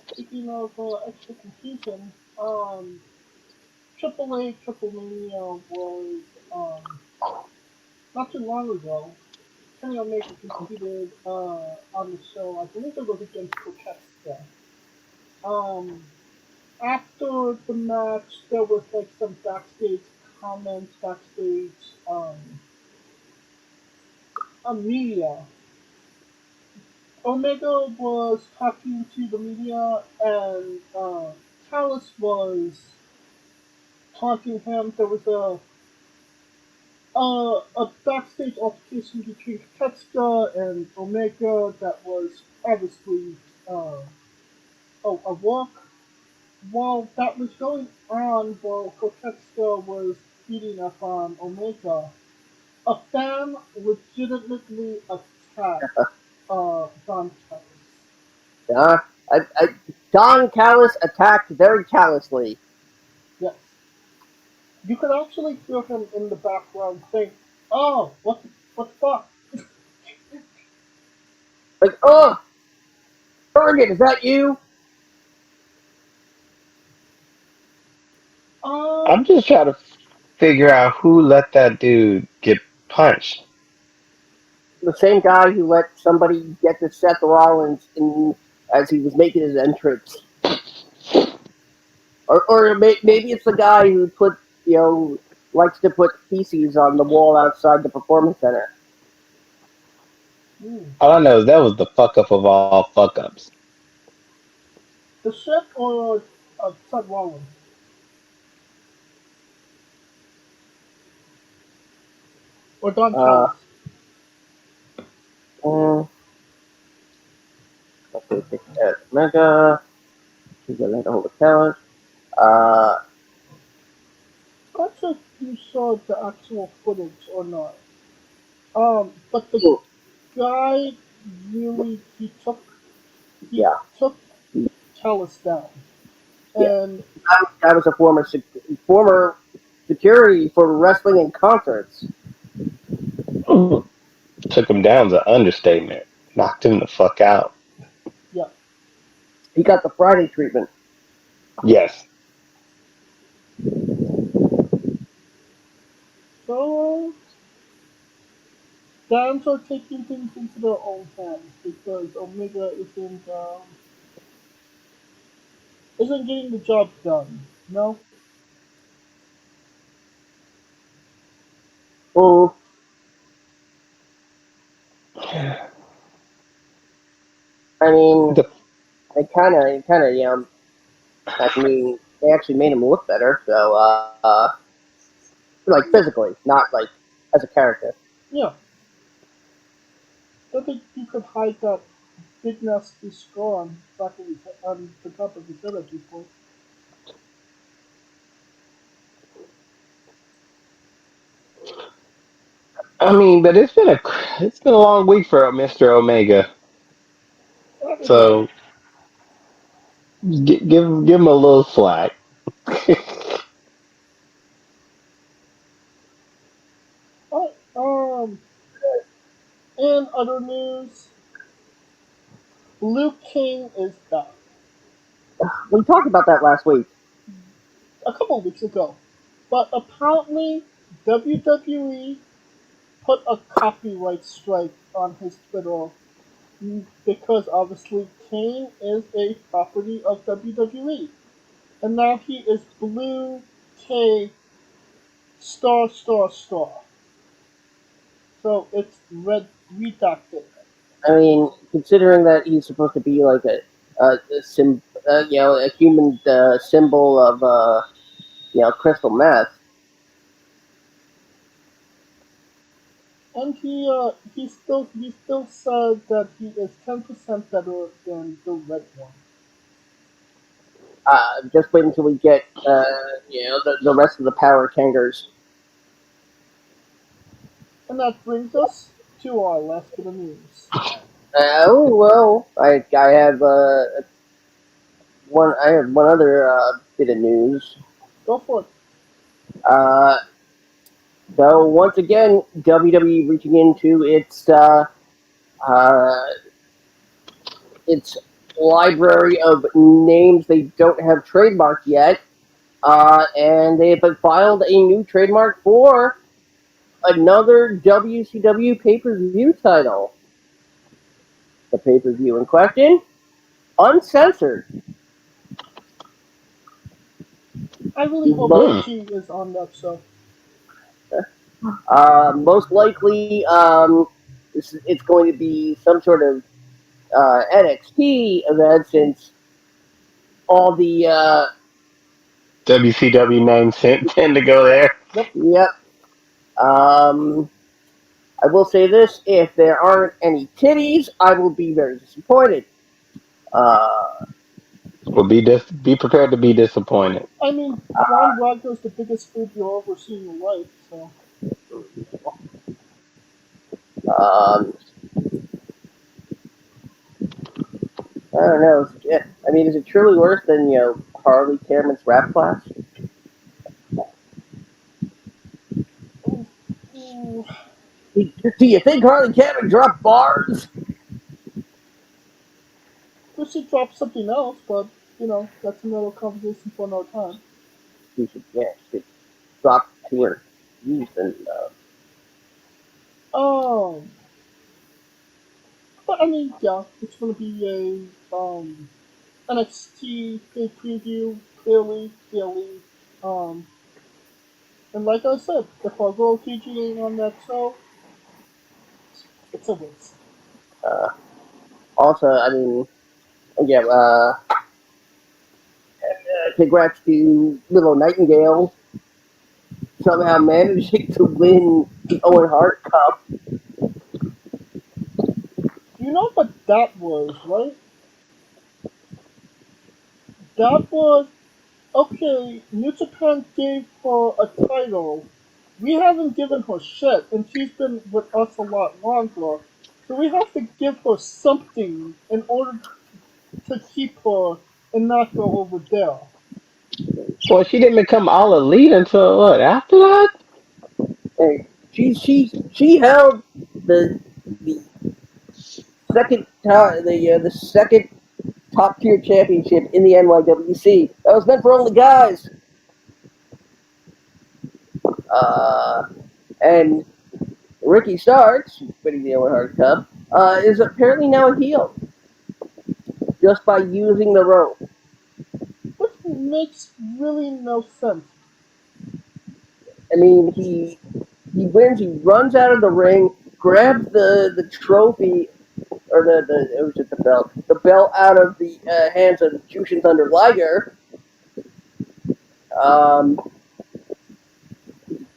Speaking of extra confusion, Triple A Triple Mania was not too long ago. Kenny Omega competed on the show. I believe it was against Protesta. Um, After the match, there was like some backstage comments, backstage on media. Omega was talking to the media, and Callis was taunting him. There was a backstage altercation between Ketsuka and Omega that was obviously uh, a walk. While that was going on, while Kotetsuka was beating up on Omega, a fan legitimately attacked Don Callis. Uh, I, Don Callis attacked very callously. Yes. You could actually hear him in the background think, oh, what the fuck? Like, oh, Bergen, is that you? I'm Um, just trying to figure out who let that dude get punched. The same guy who let somebody get to Seth Rollins as he was making his entrance. Maybe it's the guy who likes to put feces on the wall outside the performance center. hmm. All I know is that was the fuck up of all fuck ups. The Chef or Seth Rollins? Or Don Uh, Callis? mm, okay, take that. Mega. She's gonna hold the talent. Uh, Not sure if you saw the actual footage or not. But the oh, guy really he yeah, took Callis down, yeah. and I was a former security for wrestling and concerts. Took him down's an understatement. Knocked him the fuck out. Yeah. He got the Friday treatment. Yes. So Dams are taking things into their own hands because Omega isn't getting the job done. No. Mm, I mean, The, I mean, they actually made him look better. So, like physically, not like as a character. Yeah. I think you could hide that big nasty scar on the top of his head at this point. I mean, but it's been a long week for Mr. Omega. That is right. So give him a little slack. Alright, in other news, Blue Kane is back. We talked about that last week. A couple of weeks ago. But apparently, WWE put a copyright strike on his Twitter because obviously Kane is a property of WWE. And now he is Blue K star star star. So it's redacted. I mean, considering that he's supposed to be like a human symbol of crystal meth. And he still said that he is 10% better than the red one. Just wait until we get the rest of the power tankers. And that brings us to our last bit of news. Oh well, I have one other bit of news. Go for it. Uh, so once again, WWE reaching into uh, its library of names they don't have trademarked yet, and they have filed a new trademark for another WCW pay-per-view title. The pay-per-view in question, uncensored. I really hope Most, Hmm. AG is on that show. most likely, it's going to be some sort of NXT event since all the WCW names tend to go there. Yep. yep. Um, I will say this: if there aren't any titties, I will be very disappointed. Uh, Well, be prepared to be disappointed. I mean, Von Wagner's the biggest food you'll ever see in your life, so. um, I don't know. I mean, is it truly worse than Harley Cameron's rap class? Ooh, ooh. Do you think Harley Cameron dropped bars? We should drop something else, but, that's another conversation for another time. She should drop to her knees and Um, but I mean, yeah, it's gonna be NXT pay preview, clearly. Um, and like I said, if our girl TG ain't on that show, it's a waste. uh, also, I mean, yeah. Congrats to Little Nightingale somehow managing to win the Owen Hart Cup. You know what that was, right? That was okay. New Japan gave her a title. We haven't given her shit, and she's been with us a lot longer. So we have to give her something in order to keep her and not go over there. Well, she didn't become all elite until what? After that? And she held the the second top tier championship in the NYWC. That was meant for only guys. Uh, and Ricky Starks, winning the Owen Hart Cup, is apparently now a heel just by using the rope. Which makes really no sense. I mean, he wins. He runs out of the ring, grabs the trophy or the it was just the belt out of the hands of Jushin Thunder Liger. Um,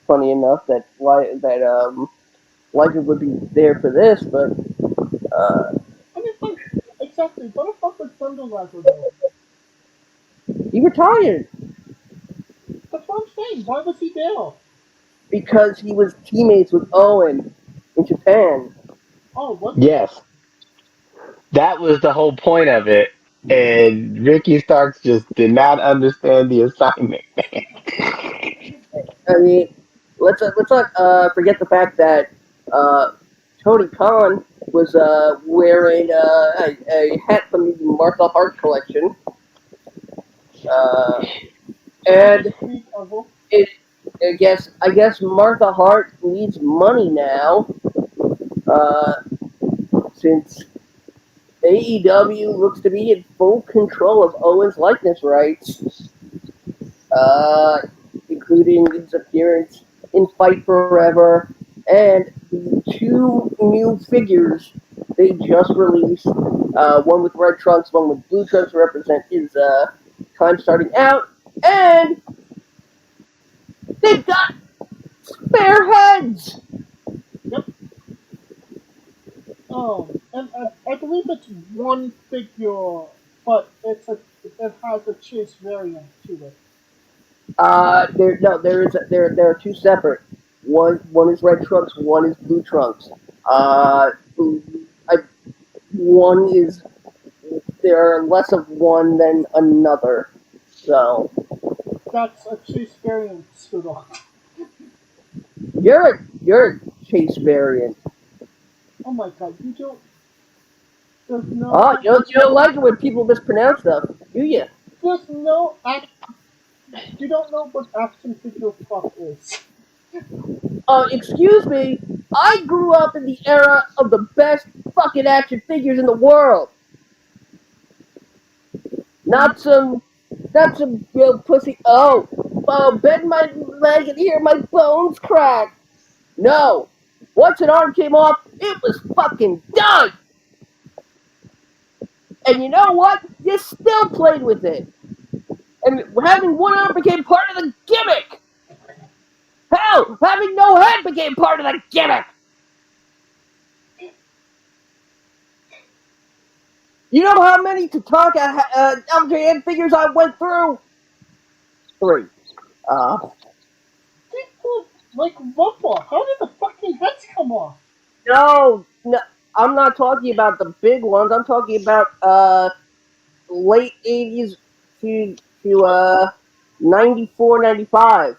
Funny enough Liger would be there for this, but uh, I mean, like, exactly. What the fuck was Thunder Liger though? he retired That's what I'm saying. Why was he there? because he was teammates with Owen in Japan. Oh, was he? Yes, that was the whole point of it. And Ricky Starks just did not understand the assignment. I mean, let's not forget the fact that uh, Tony Khan was wearing a hat from the Martha Hart collection, uh, Ever and sweet ever. it. I guess Martha Hart needs money now, uh, since AEW looks to be in full control of Owens' likeness rights, uh, including his appearance in Fight Forever and the two new figures they just released. One with red trunks, one with blue trunks to represent his time starting out, and they've got spare heads. Yep. And I believe it's one figure, but it has a chase variant to it. There are two separate. One is red trunks, one is blue trunks. Uh, I, one is there are less of one than another. So That's a chase variant pseudo. you're a chase variant. Oh my god, you don't. There's Oh, no. you don't like it when people mispronounce stuff, do you? There's no. You don't know what action figure fuck is. Excuse me. I grew up in the era of the best fucking action figures in the world. Not some, not some pussy. Bend my leg and hear my bones crack. No. Once an arm came off, it was fucking done. And you know what? You still played with it. And having one arm became part of the gimmick. Hell, having no head became part of the gimmick. You know how many Tatanka LJN figures I went through? 3. Uh, People like Rumble. How did the fucking heads come off? no, I'm not talking about the big ones. I'm talking about late 80s to 94, 95.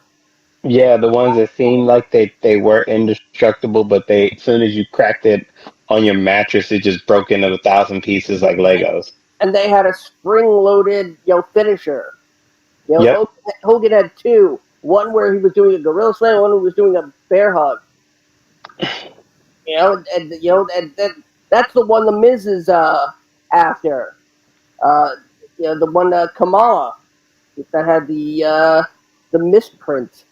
Yeah, the ones that seemed like they were indestructible, but they as soon as you cracked it on your mattress, it just broke into 1,000 pieces like Legos. And they had a spring-loaded, finisher. Yep. Hogan had 2. One where he was doing a gorilla slam, one who was doing a bear hug. That's the one the Miz is after. Uh, the one Kamala that had the misprint.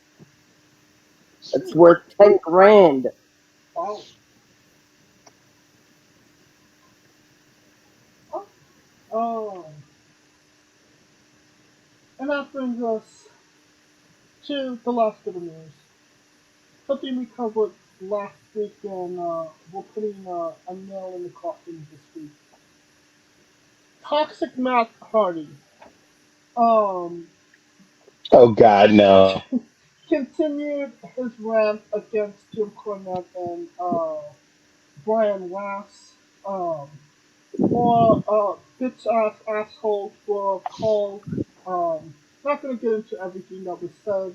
It's worth 10 grand. Oh. Oh. Oh. And that brings us to the last of the news. Something we covered last week, and we're putting a nail in the coffin this week. Toxic Matt Hardy. Um, Oh God, no. continued his rant against Jim Cornette and Brian Ross. More bitch ass assholes were called. Um, not gonna get into everything that was said.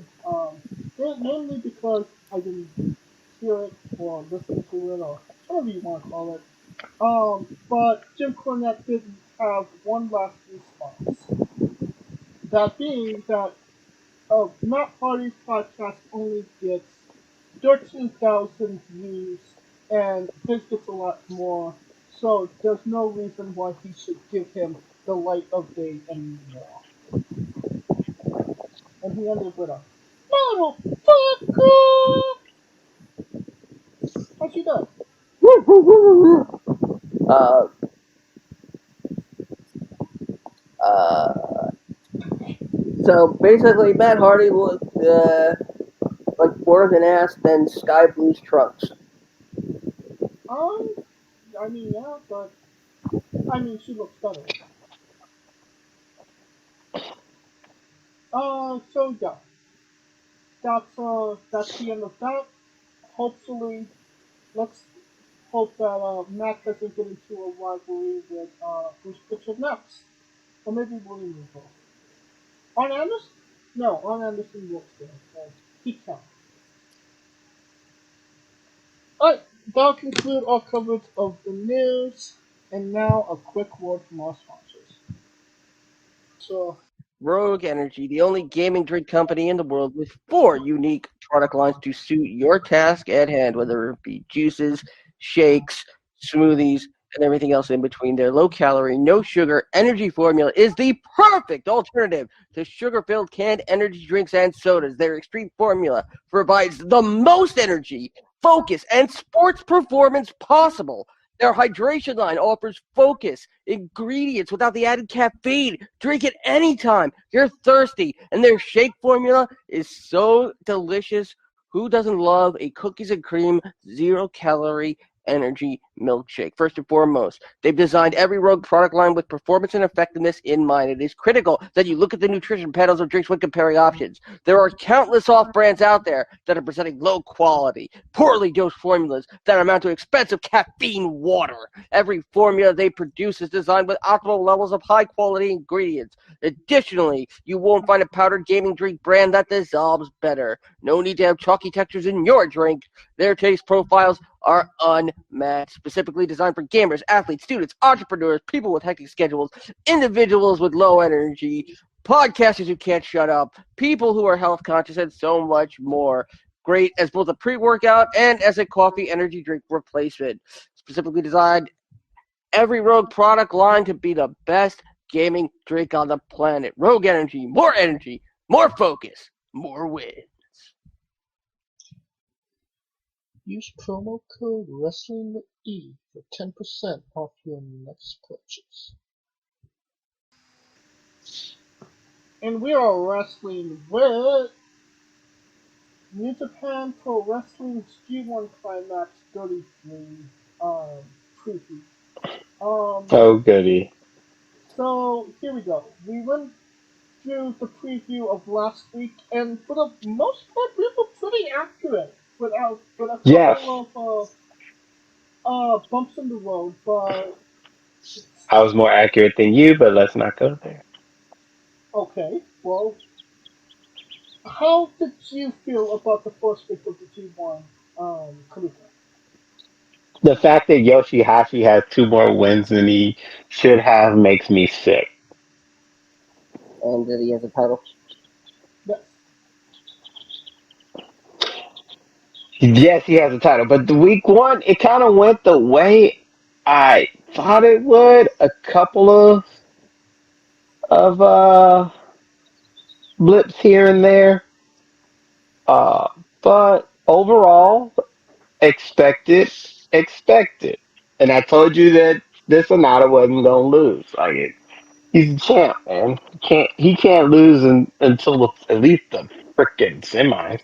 Mainly because I didn't hear it or listen to it or whatever you want to call it. But Jim Cornette did have one last response. That being that Matt Hardy's podcast only gets 13,000 views, and his gets a lot more. So there's no reason why he should give him the light of day anymore. And he ended with a motherfucker. How's she done? uh, uh, so basically, Matt Hardy looked like more than ass than Sky Blue's trunks. Um, I mean, yeah, but I mean, she looks better. So yeah, that's the end of that. Hopefully, let's hope that Matt doesn't get into a rivalry with Bruce Pritchard next, or maybe William Regal. On Anderson? No, on Anderson works there. So he can. Alright, that'll conclude our coverage of the news, and now a quick word from our sponsors. So, Rogue Energy, the only gaming drink company in the world with 4 unique product lines to suit your task at hand, whether it be juices, shakes, smoothies, and everything else in between. Their low calorie, no sugar energy formula is the perfect alternative to sugar filled canned energy drinks and sodas. Their extreme formula provides the most energy, focus, and sports performance possible. Their hydration line offers focus, ingredients without the added caffeine. Drink it anytime you're thirsty. And their shake formula is so delicious. Who doesn't love a cookies and cream, 0 calorie energy milkshake? First and foremost, they've designed every Rogue product line with performance and effectiveness in mind. It is critical that you look at the nutrition panels of drinks when comparing options. There are countless off brands out there that are presenting low quality, poorly dosed formulas that amount to expensive caffeine water. Every formula they produce is designed with optimal levels of high quality ingredients. Additionally, you won't find a powdered gaming drink brand that dissolves better. No need to have chalky textures in your drink. Their taste profiles are unmatched, specifically designed for gamers, athletes, students, entrepreneurs, people with hectic schedules, individuals with low energy, podcasters who can't shut up, people who are health conscious, and so much more. Great as both a pre-workout and as a coffee energy drink replacement. Specifically designed every Rogue product line to be the best gaming drink on the planet. Rogue energy, more focus, more win. use promo code WrestlingWithE for 10% off your next purchase. And we are wrestling with New Japan Pro Wrestling's G1 Climax 33 preview. Um, Oh, goody. so here we go. We went through the preview of last week, and for the most part, we were pretty accurate, with a Yes, couple of bumps in the road. But I was more accurate than you, but let's not go there. okay, well, how did you feel about the first week of the G1 Kaluka? The fact that Yoshihashi has 2 more wins than he should have makes me sick. And that he has a title. Yes. Yes, he has a title, but the week 1, it kind of went the way I thought it would. A couple of blips here and there, uh, but overall, expected, expected. And I told you that this Sonata wasn't gonna lose. He's a champ, man. He can't lose until at least the frickin' semis.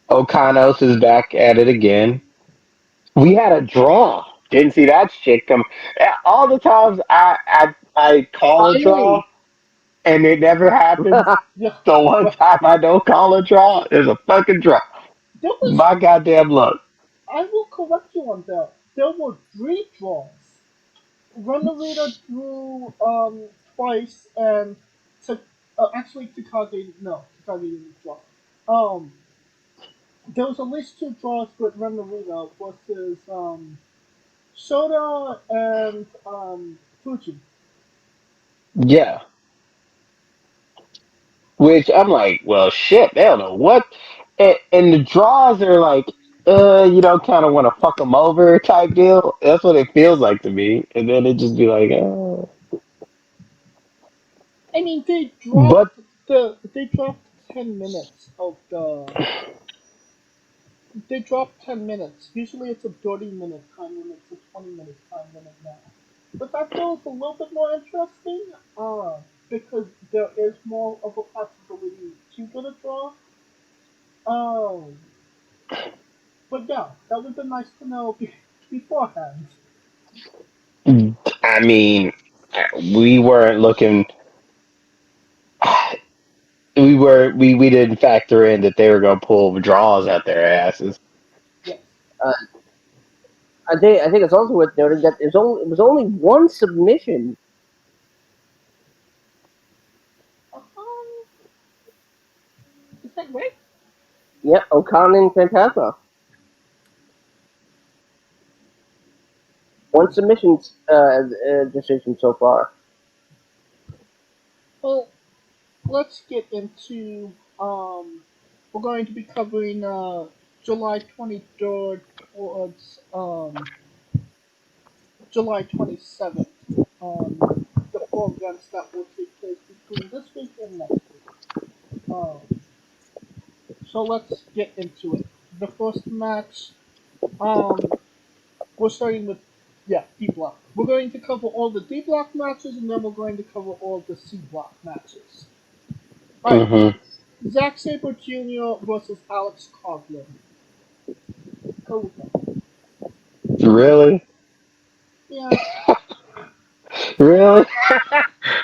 Okanos is back at it again. We had a draw. Didn't see that shit come. All the times I call a draw Finally! and it never happens. Yeah. The one Well, time I don't call a draw is a fucking draw. there was. My goddamn luck. I will correct you on that. There were three draws. Renovator drew twice, and actually Takagi, no, Takagi didn't draw. Um, there was at least two draws with Renarino versus Soda and Fuji. Yeah. Which I'm like, well, shit, they don't know what. And the draws are like, kind of want to fuck them over type deal. That's what it feels like to me. And then it just be like, I mean, but they dropped 10 minutes of the they dropped 10 minutes. Usually it's a 30-minute time limit, it's a 20-minute time limit now. But that feels a little bit more interesting, because there is more of a possibility to get a draw. Um, but yeah, that would have been nice to know beforehand. I mean, we weren't looking. We didn't factor in that they were gonna pull draws out their asses. Yes. Uh, I think it's also worth noting that it was only one submission. Is that right? Yeah, O'Connor and Fantasma. One submission decision so far. Well, let's get into we're going to be covering July 23rd towards July 27th. The four events that will take place between this week and next week. So let's get into it. The first match, um, we're starting with, yeah, D block. We're going to cover all the D block matches, and then we're going to cover all the C block matches. Alright, Hmm. Zack Sabre Jr. versus Alex Coughlin. Go with that. Really, Yeah, really.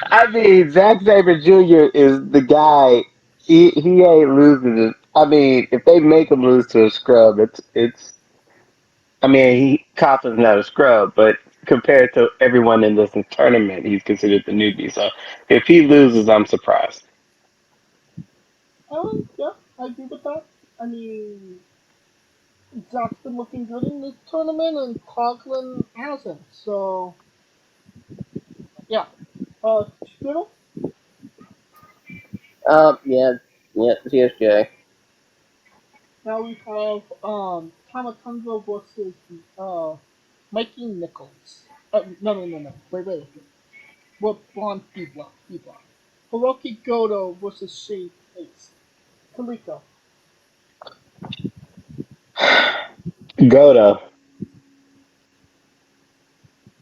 I mean, Zack Sabre Jr. is the guy. He ain't losing it. I mean, if they make him lose to a scrub, it's. I mean, Coughlин's not a scrub, but compared to everyone in this tournament, he's considered the newbie. So if he loses, I'm surprised. yeah, I agree with that. I mean, Zach's been looking good in this tournament, and Coughlin hasn't. So, yeah. Squirtle? Yeah, yeah, CSJ. Now we have Tamatonga versus Mikey Nichols. No. Wait. We're on B block. B block. Hiroki Goto versus Shane Ace. Kaliko. Goto.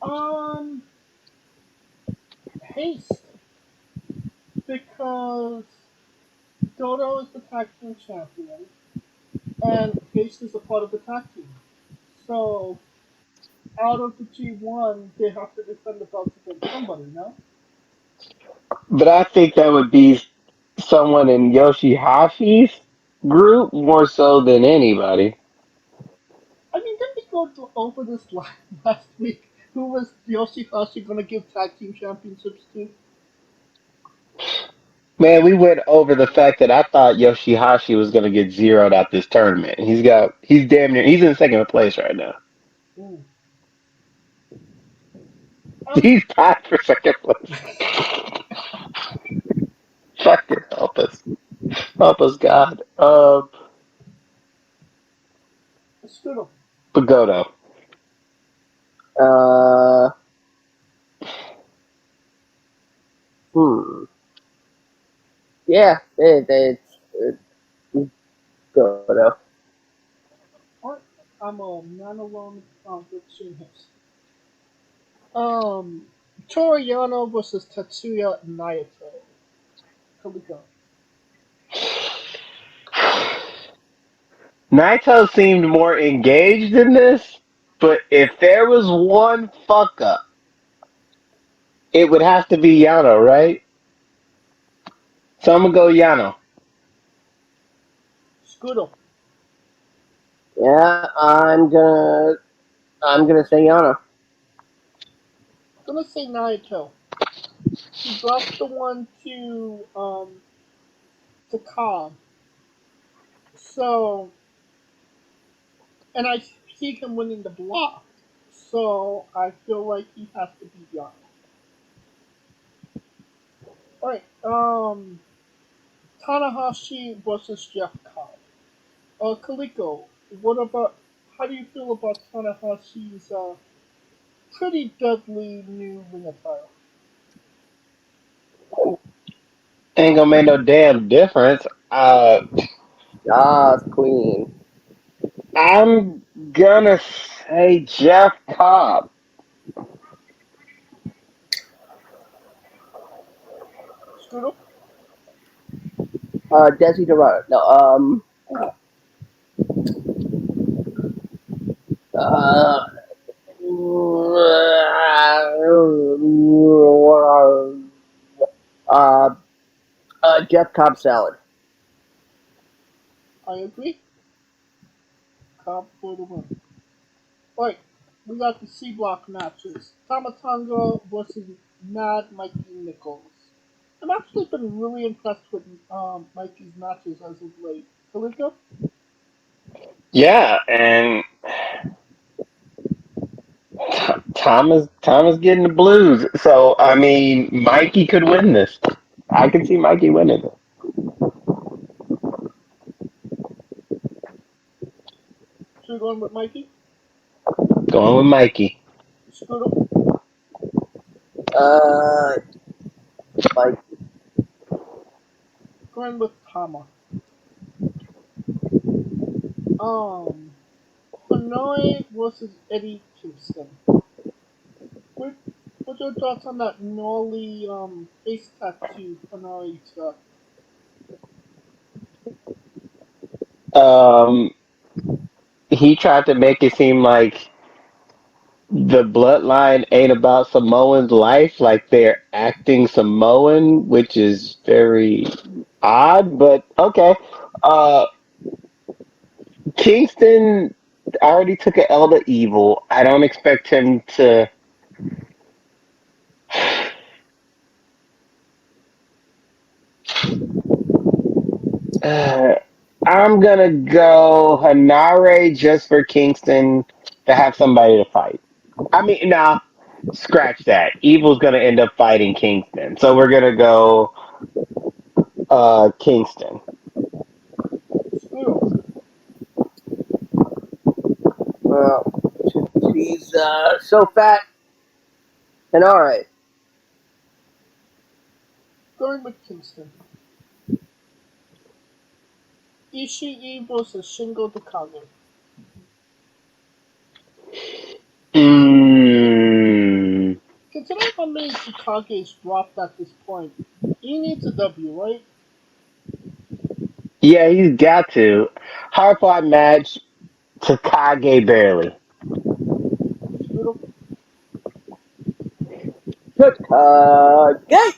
Um, Haste, because Goto is the tag team champion, and Haste is a part of the tag team. So, out of the G1, they have to defend the belts against somebody, no? But I think that would be someone in Yoshihashi's group more so than anybody. I mean, didn't we over this last week? Who was Yoshihashi gonna give tag team championships to? Man, we went over the fact that I thought Yoshihashi was gonna get zeroed out this tournament. He's damn near he's in second place right now. Ooh. He's tied for second place. Fucking help us, God. Scoodle. Pagoda. Uh, hmm. Yeah, it's good though. Alright, I'm a man alone with Shin Hips. Toriano versus Tatsuya Naito. Kaliko. Naito seemed more engaged in this, but if there was one fuck up, it would have to be Yano, right? So I'm gonna go Yano. Scoodle. Yeah, I'm gonna say Yana. Gonna say Naito. He dropped the one to Cobb. So and I see him winning the block. So I feel like he has to be young. All right. Tanahashi versus Jeff Cobb. Kaliko, what about? How do you feel about Tanahashi's pretty deadly new ring attire? Ain't gonna make no damn difference. Ah, Queen. I'm gonna say Jeff Cobb. Scooter? Desi Dorado. No, uh, uh, Jeff Cobb salad. I agree. Cobb for the win. All right. We got the C block matches. Tamatanga versus Mad Mikey Nichols. I've actually been really impressed with Mikey's matches as of late. Kaliko? Yeah, and Thomas getting the blues. So I mean, Mikey could win this. I can see Mikey winning it. So you're going with Mikey? Going with Mikey. Scooter? Uh, like, Going with Tama. Um, Hanoi versus Eddie Kingston. What, what's your thoughts on that gnarly face tattoo Hanoi got? Um, he tried to make it seem like the bloodline ain't about Samoan's life, like they're acting Samoan, which is very odd, but okay. Uh, Kingston already took an L to Evil. I don't expect him to. Uh, I'm gonna go Hanare just for Kingston to have somebody to fight. I mean, nah, scratch that. Evil's gonna end up fighting Kingston, so we're gonna go Kingston. Scooter. well, she's so fat and all right. Going with Kingston. Ishii versus Shingo Takagi. Mm, Considering how many Takage's dropped at this point, he needs a W, right? yeah, he's got to. Hard fought match. Takage barely. Scooter. Gay.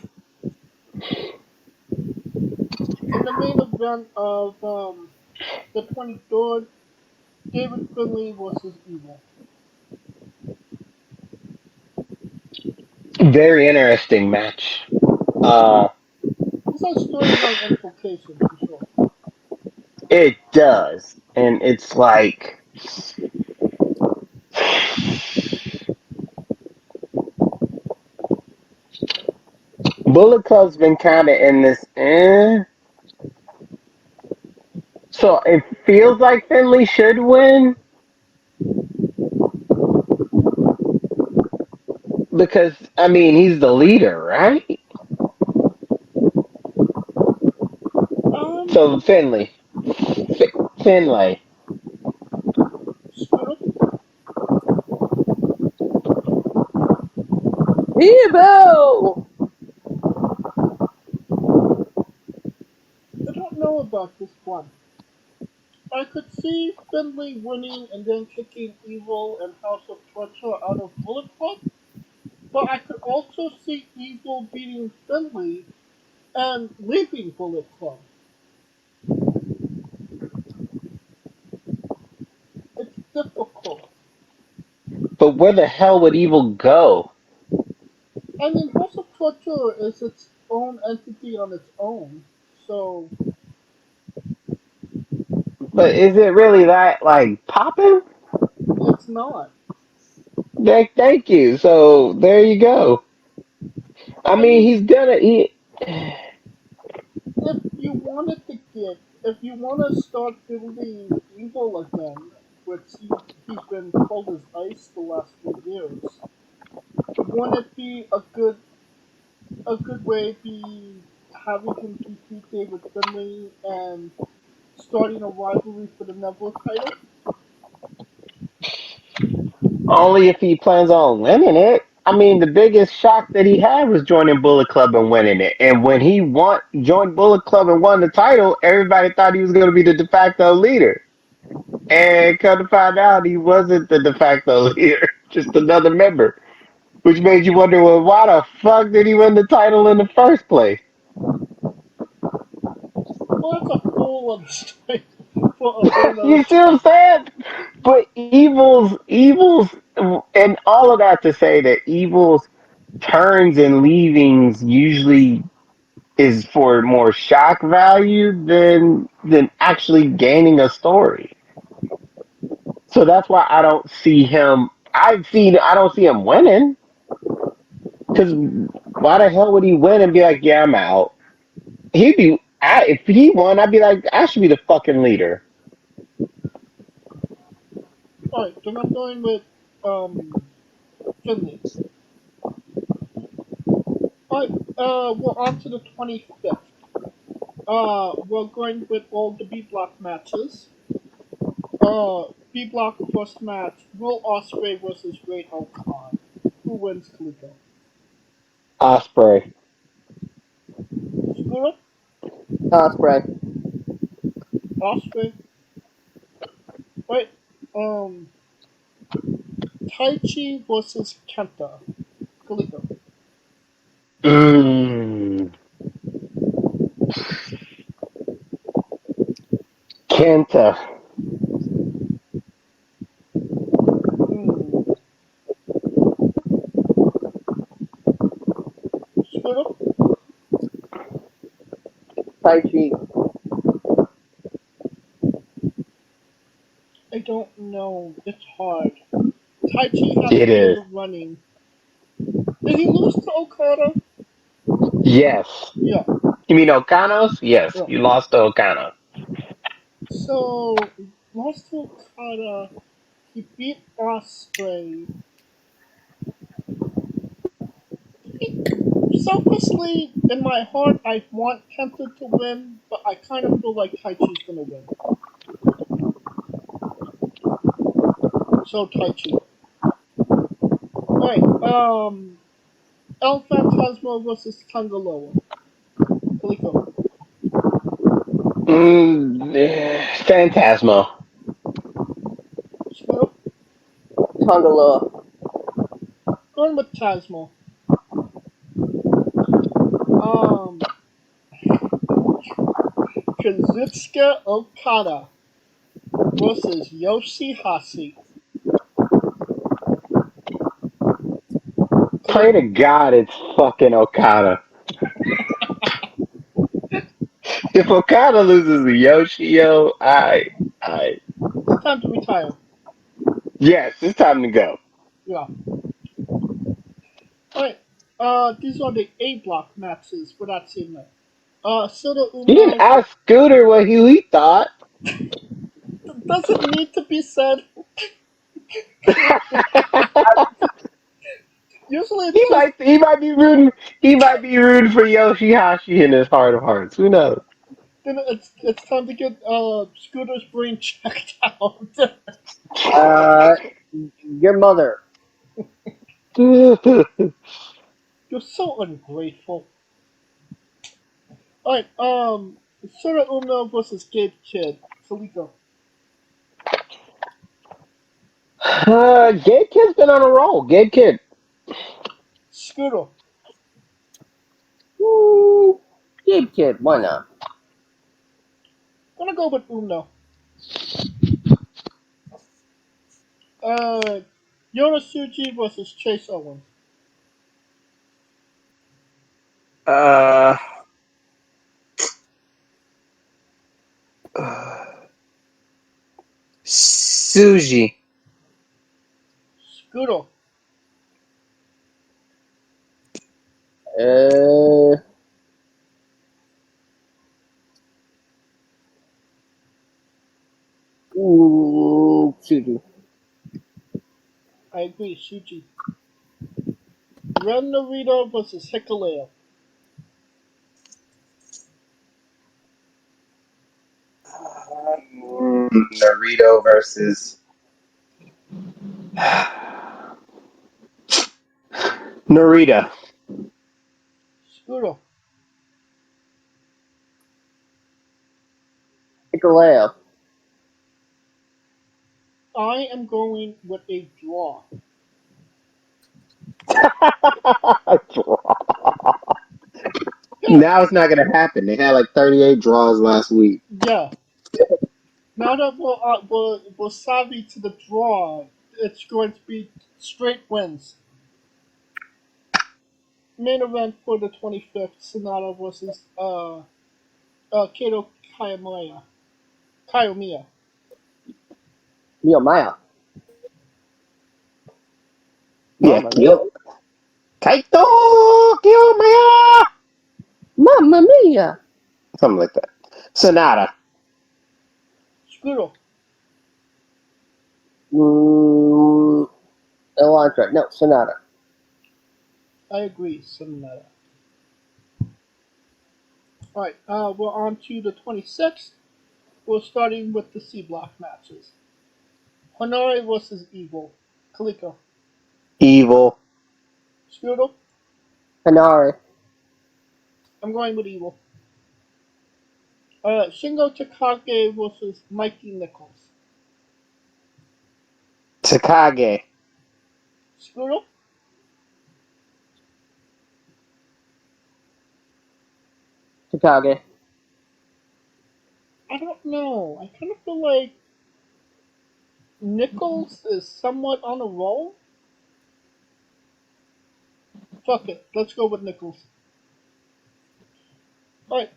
In the main event of the 23rd, David Finlay versus Evil. Very interesting match. Uh, This has storyline implications for sure. it does, and it's like Bullet Club's been kind of in this. So it feels like Finley should win because I mean he's the leader, right? Um, So Finley. Scooter, Evo. I don't know about this one. I could see Finlay winning and then kicking Evil and House of Torture out of Bullet Club, but I could also see Evil beating Finlay and leaving Bullet Club. It's difficult. But where the hell would Evil go? I mean, House of Torture is its own entity on its own, so But is it really that like popping? It's not. Thank you. So there you go. I I mean, mean, he's gonna. if you want to start building evil again, which he's been cold as ice the last few years, wouldn't it be a good way be having him defeat David Finlay and starting a rivalry for the Neville title? Only if he plans on winning it. I mean, the biggest shock that he had was joining Bullet Club and winning it. And when he joined Bullet Club and won the title, everybody thought he was going to be the de facto leader. And come to find out, he wasn't the de facto leader, just another member. Which made you wonder, well, why the fuck did he win the title in the first place? Well, that's a whole other story for a whole other You see what I'm time. saying? But evils, and all of that to say that evils turns and leavings usually is for more shock value than actually gaining a story. So that's why I don't see him. I don't see him winning. Because why the hell would he win and be like, yeah, I'm out? If he won, I'd be like, I should be the fucking leader. Alright, then I'm going with Finley. Alright, we're on to the 25th. We're going with all the B block matches. B block first match: Will Ospreay versus Great Khan. Who wins, Kaliko? Osprey. Screw it, Osprey. Ospreay. Right. Um, Taichi versus Kenta. Kaliko. Mmm. Kenta. Hmm. Screw it. Tai Chi. I don't know. It's hard. Taichi has It been in is. the running. Did he lose to Okada? Yes. Yeah. You mean Okanos? Yes. Yeah. You lost to Okano. So lost to Okada. He beat Osprey. Selfishly, in my heart, I want Kenta to win, but I kind of feel like Taichi's gonna win. So Taichi. Alright, El Phantasmo versus Tangaloa. Kaliko. Phantasmo. Screw. Tongaloa. Going with Tasmo. Um, Kazuchika Okada versus Yoshihashi. Pray to Kaliko. God it's fucking Okada. If Okada loses to Yoshio, I, It's time to retire. yes, it's time to go. Yeah. Alright. These are the A block matches for that same night. Sota You didn't Umino ask Scooter what he thought. doesn't need to be said. Usually it's just He might be rooting for Yoshihashi in his heart of hearts. Who knows? then it's time to get Scooter's brain checked out. Uh, your mother. You're so ungrateful. Alright, Sora Umino versus Gabe Kidd. Kaliko. Gabe Kid's been on a roll. Gabe Kid. Scooter. Woo. Gabe Kid. Why not? Gonna go with Umino. Uh, Yonosuji versus Chase Owens. Uh, Suji. Scooter. Uh, Suji. I agree, Shuji. Ren Narita versus Hikuleo. Naruto versus Narita. Scooter. Hikuleo. I am going with a draw. Yeah, Now it's not gonna happen. They had like 38 draws last week. yeah. Now that we're savvy to the draw, it's going to be straight wins. Main event for the 25th, Sonata versus Kato Kiyomiya. Kiyomiya. Mia. Yeah, Mamma mia. Kaito Kiyomiya! Mamma mia. Something like that. Sonata. Scooter. Elantra. No, Sonata. I agree, Sonata. Alright, we're on to the 26th. We're starting with the C block matches. Honore versus Evil. Kaliko. Evil. Scooter. Hanare. I'm going with Evil. Shingo Takagi versus Mikey Nichols. Takage. Scooter. Takage. I don't know. I kind of feel like Nichols is somewhat on a roll. Fuck it. Let's go with Nichols. Alright,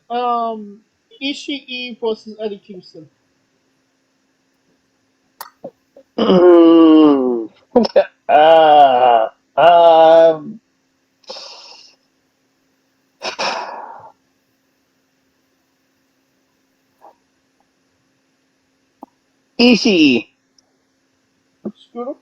Ishii versus Eddie Kingston. Mm. uh, um, Ishii. Scooter.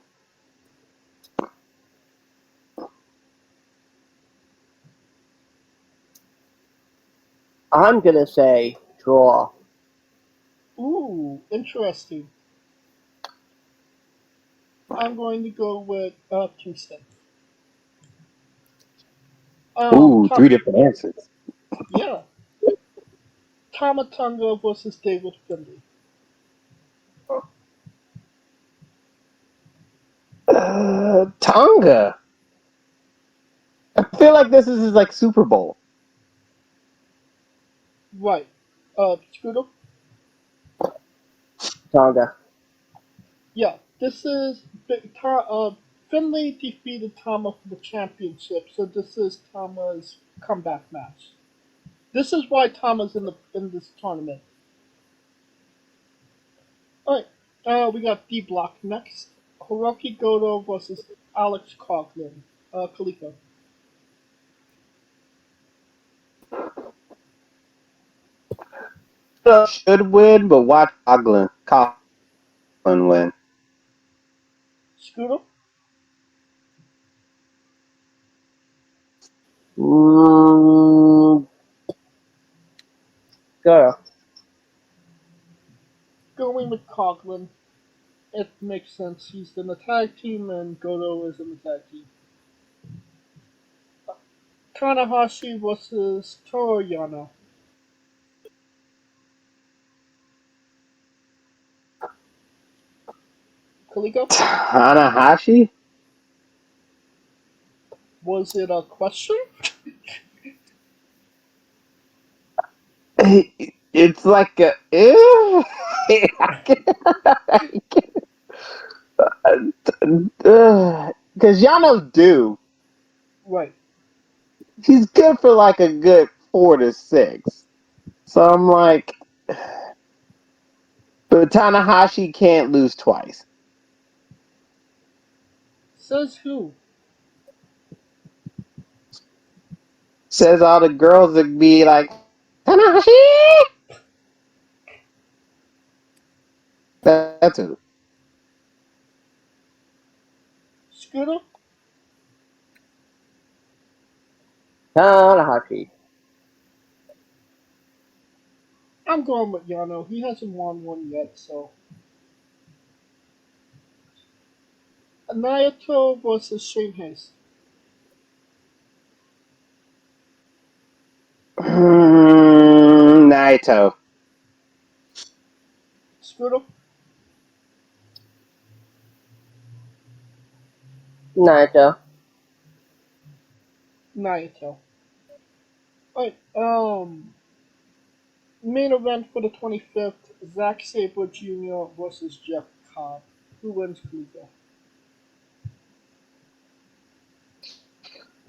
I'm gonna say draw. Ooh, interesting. I'm going to go with Kingston. Ooh, three different answers. Yeah. Tamatonga versus David Finley. Tonga. I feel like this is his like Super Bowl. Right. Scooter. Tonga. Yeah. This is Finley defeated Tama for the championship, so this is Tama's comeback match. This is why Tama's in this tournament. Alright, we got D Block next. Hiroki Goto versus Alex Coughlin. Kaliko. Should win, but watch Coughlin win. Scooter. Go. Going with Coughlin. It makes sense. He's in the tag team and Goto is in the tag team. Tanahashi versus Toru. Kaliko? Tanahashi? Was it a question? It's like a because Yano's due. Right. He's good for like a good 4 to 6. So I'm like, but Tanahashi can't lose twice. Says who? Says all the girls would be like, Tanahashi! That's who. Scooter? Tanahashi. I'm going with Yano. He hasn't won one yet, so. Naito versus Shane Hayes. Naito. Scooter? Naito. Naito. Alright, main event for the 25th, Zack Sabre Jr. versus Jeff Cobb. Who wins, Cleveland?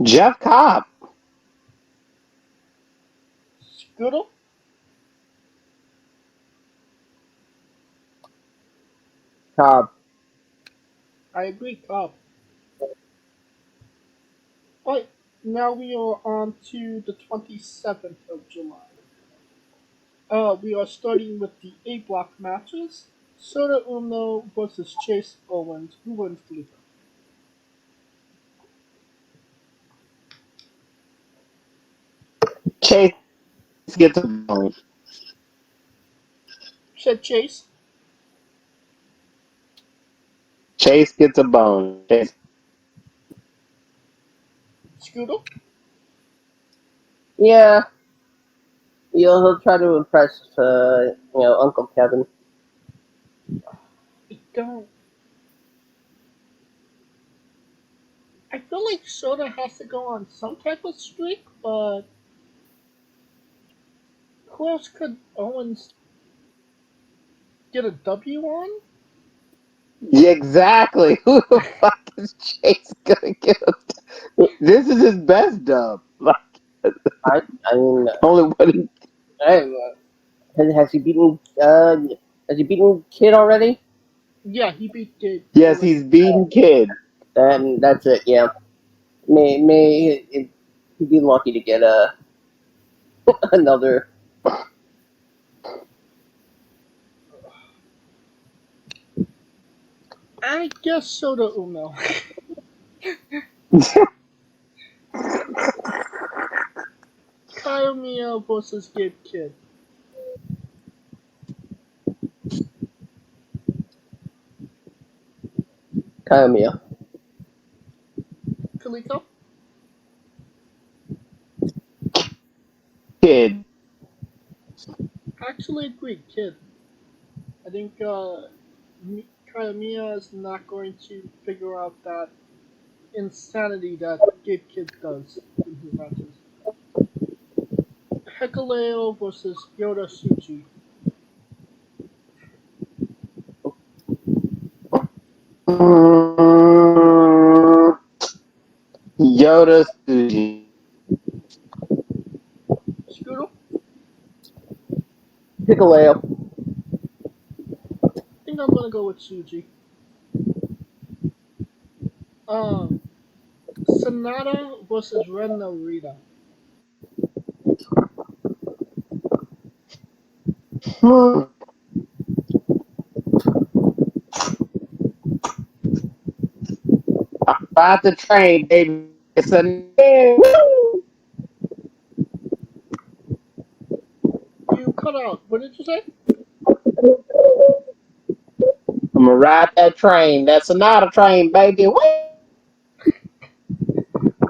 Jeff Cobb. Scooter? Cobb. I agree, Cobb. Alright, now we are on to the 27th of July. We are starting with the A block matches. Sota Umno versus Chase Owens. Who wins, Cleveland? Chase gets a bone. Said Chase. Chase gets a bone. Chase. Scooter? Yeah. He'll try to impress, Uncle Kevin. I don't. I feel like Sota has to go on some type of streak, but who else could Owens get a W on? Yeah, exactly. Who the fuck is Chase gonna get? This is his best dub. Like, I mean, only one. He, has he beaten? Has he beaten Kid already? Yeah, he beat Gabe yes, already. he's beaten Kid. Then that's it. Yeah. He'd be lucky to get another. I guess Sota Umno. Kiyomiya versus Gabe Kidd. Kiyomiya. Kaliko? Kid. Actually agree, Kidd. I think Kiyomiya is not going to figure out that insanity that Gabe Kidd does in his matches. Hikuleo versus Yoda Suji. Yoda Suji. Scooter? Hikuleo. I think I'm gonna go with Suji. Um, Sonata versus Ren Narita. Hmm. Ride the train, baby. It's a woo! You cut out. What did you say? I'm gonna ride that train. That's not a train, baby. Woo!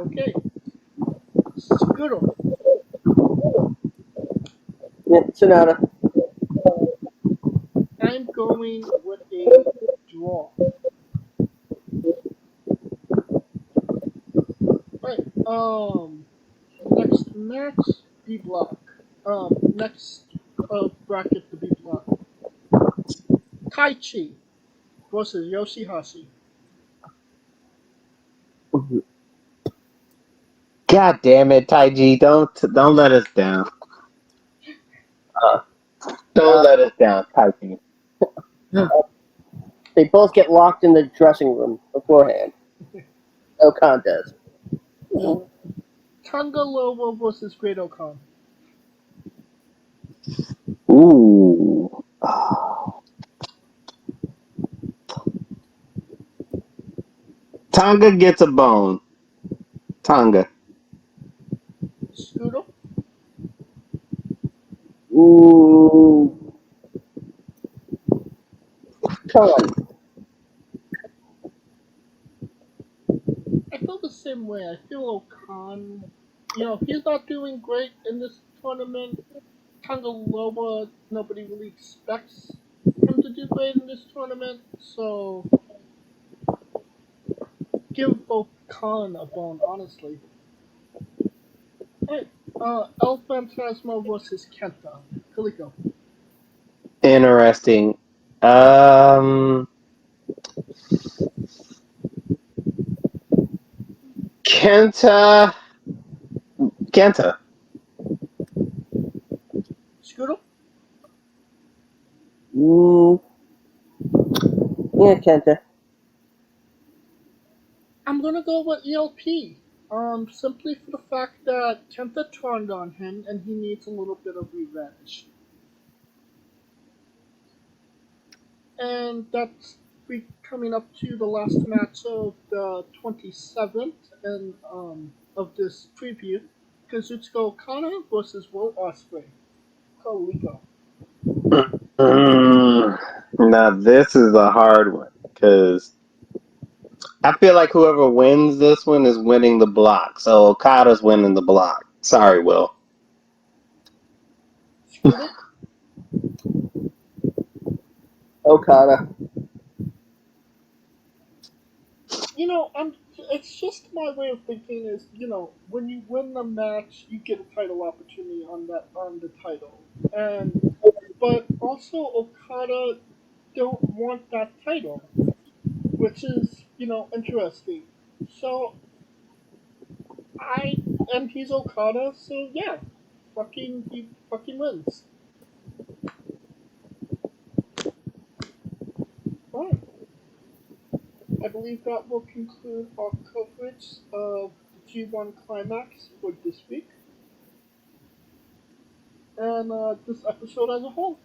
Okay. Scooter. Yeah, Sonata. I'm going with a draw. Right. Next match, B block. Next bracket, the B block. Tai Chi versus Yoshihashi. God damn it, Taiji. Don't let us down. Uh, Don't let us down, Taiji. they both get locked in the dressing room beforehand. Oh, contest. Tonga Lobo versus Great Okan. Ooh. Tonga gets a bone. Tonga. Scooter. Ooh. Con. I feel the same way. I feel Okan, he's not doing great in this tournament. Tonga Loba, nobody really expects him to do great in this tournament, so give Okan a bone, honestly. Alright, El Phantasmo versus Kenta. Kaliko. Interesting. Um, Kenta. Kenta. Scooter. Ooh. Yeah, Kenta. I'm gonna go with ELP. Simply for the fact that Kenta turned on him and he needs a little bit of revenge. And that's coming up to the last match of the 27th and of this preview. Kazuchika Okada versus Will Ospreay. Kaliko. Now this is a hard one because I feel like whoever wins this one is winning the block. So Okada's winning the block. Sorry, Will. Scooter. Okada. It's just my way of thinking is, when you win the match, you get a title opportunity on the title, but also Okada don't want that title, which is interesting. So and he's Okada, so yeah, he fucking wins. Alright, I believe that will conclude our coverage of the G1 Climax for this week and this episode as a whole.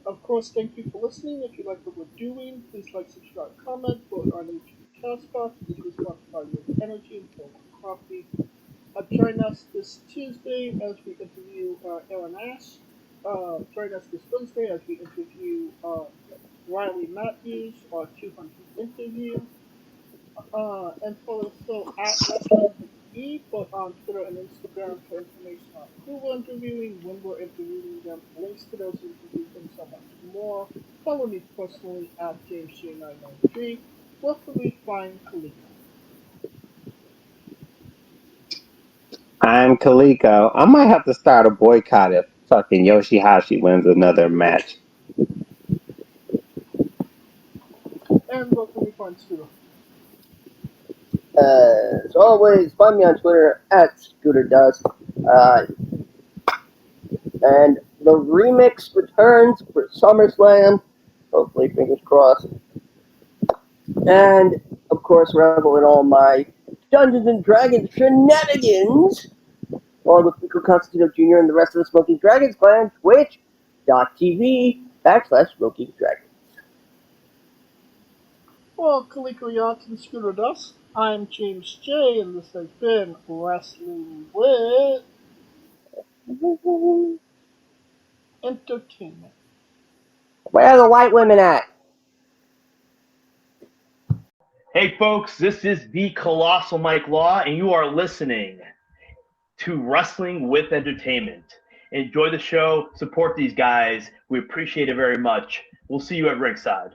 Of course, thank you for listening. If you like what we're doing, please like, subscribe, comment, vote on YouTube Castbox, which is sponsored with Energy and Full Coffee. Join us this Tuesday as we interview Aaron Ash. Join us this Wednesday as we interview Riley Matthews, our 200th interview. And follow us at Wrestling with E, both on Twitter and Instagram for information on who we're interviewing, when we're interviewing them, links to those interviews, and so much more. Follow me personally at JamesJ993. Where can we find Kalika? I'm Kaliko. I might have to start a boycott if fucking Yoshihashi wins another match. And where can we find Scooter? As always, find me on Twitter at ScooterDust. And the remix returns for SummerSlam. Hopefully, fingers crossed. And, of course, revel in all my Dungeons and Dragons shenanigans, along with Nico Constantino Jr. and the rest of the Smoking Dragons clan, twitch.tv/Smoking Dragons. Well, Kaliko Yachts and Scooter Dust. I'm James J, and this has been Wrestling with Entertainment. Where are the white women at? Hey folks, this is the Colossal Mike Law, and you are listening to Wrestling with Entertainment. Enjoy the show, support these guys. We appreciate it very much. We'll see you at ringside.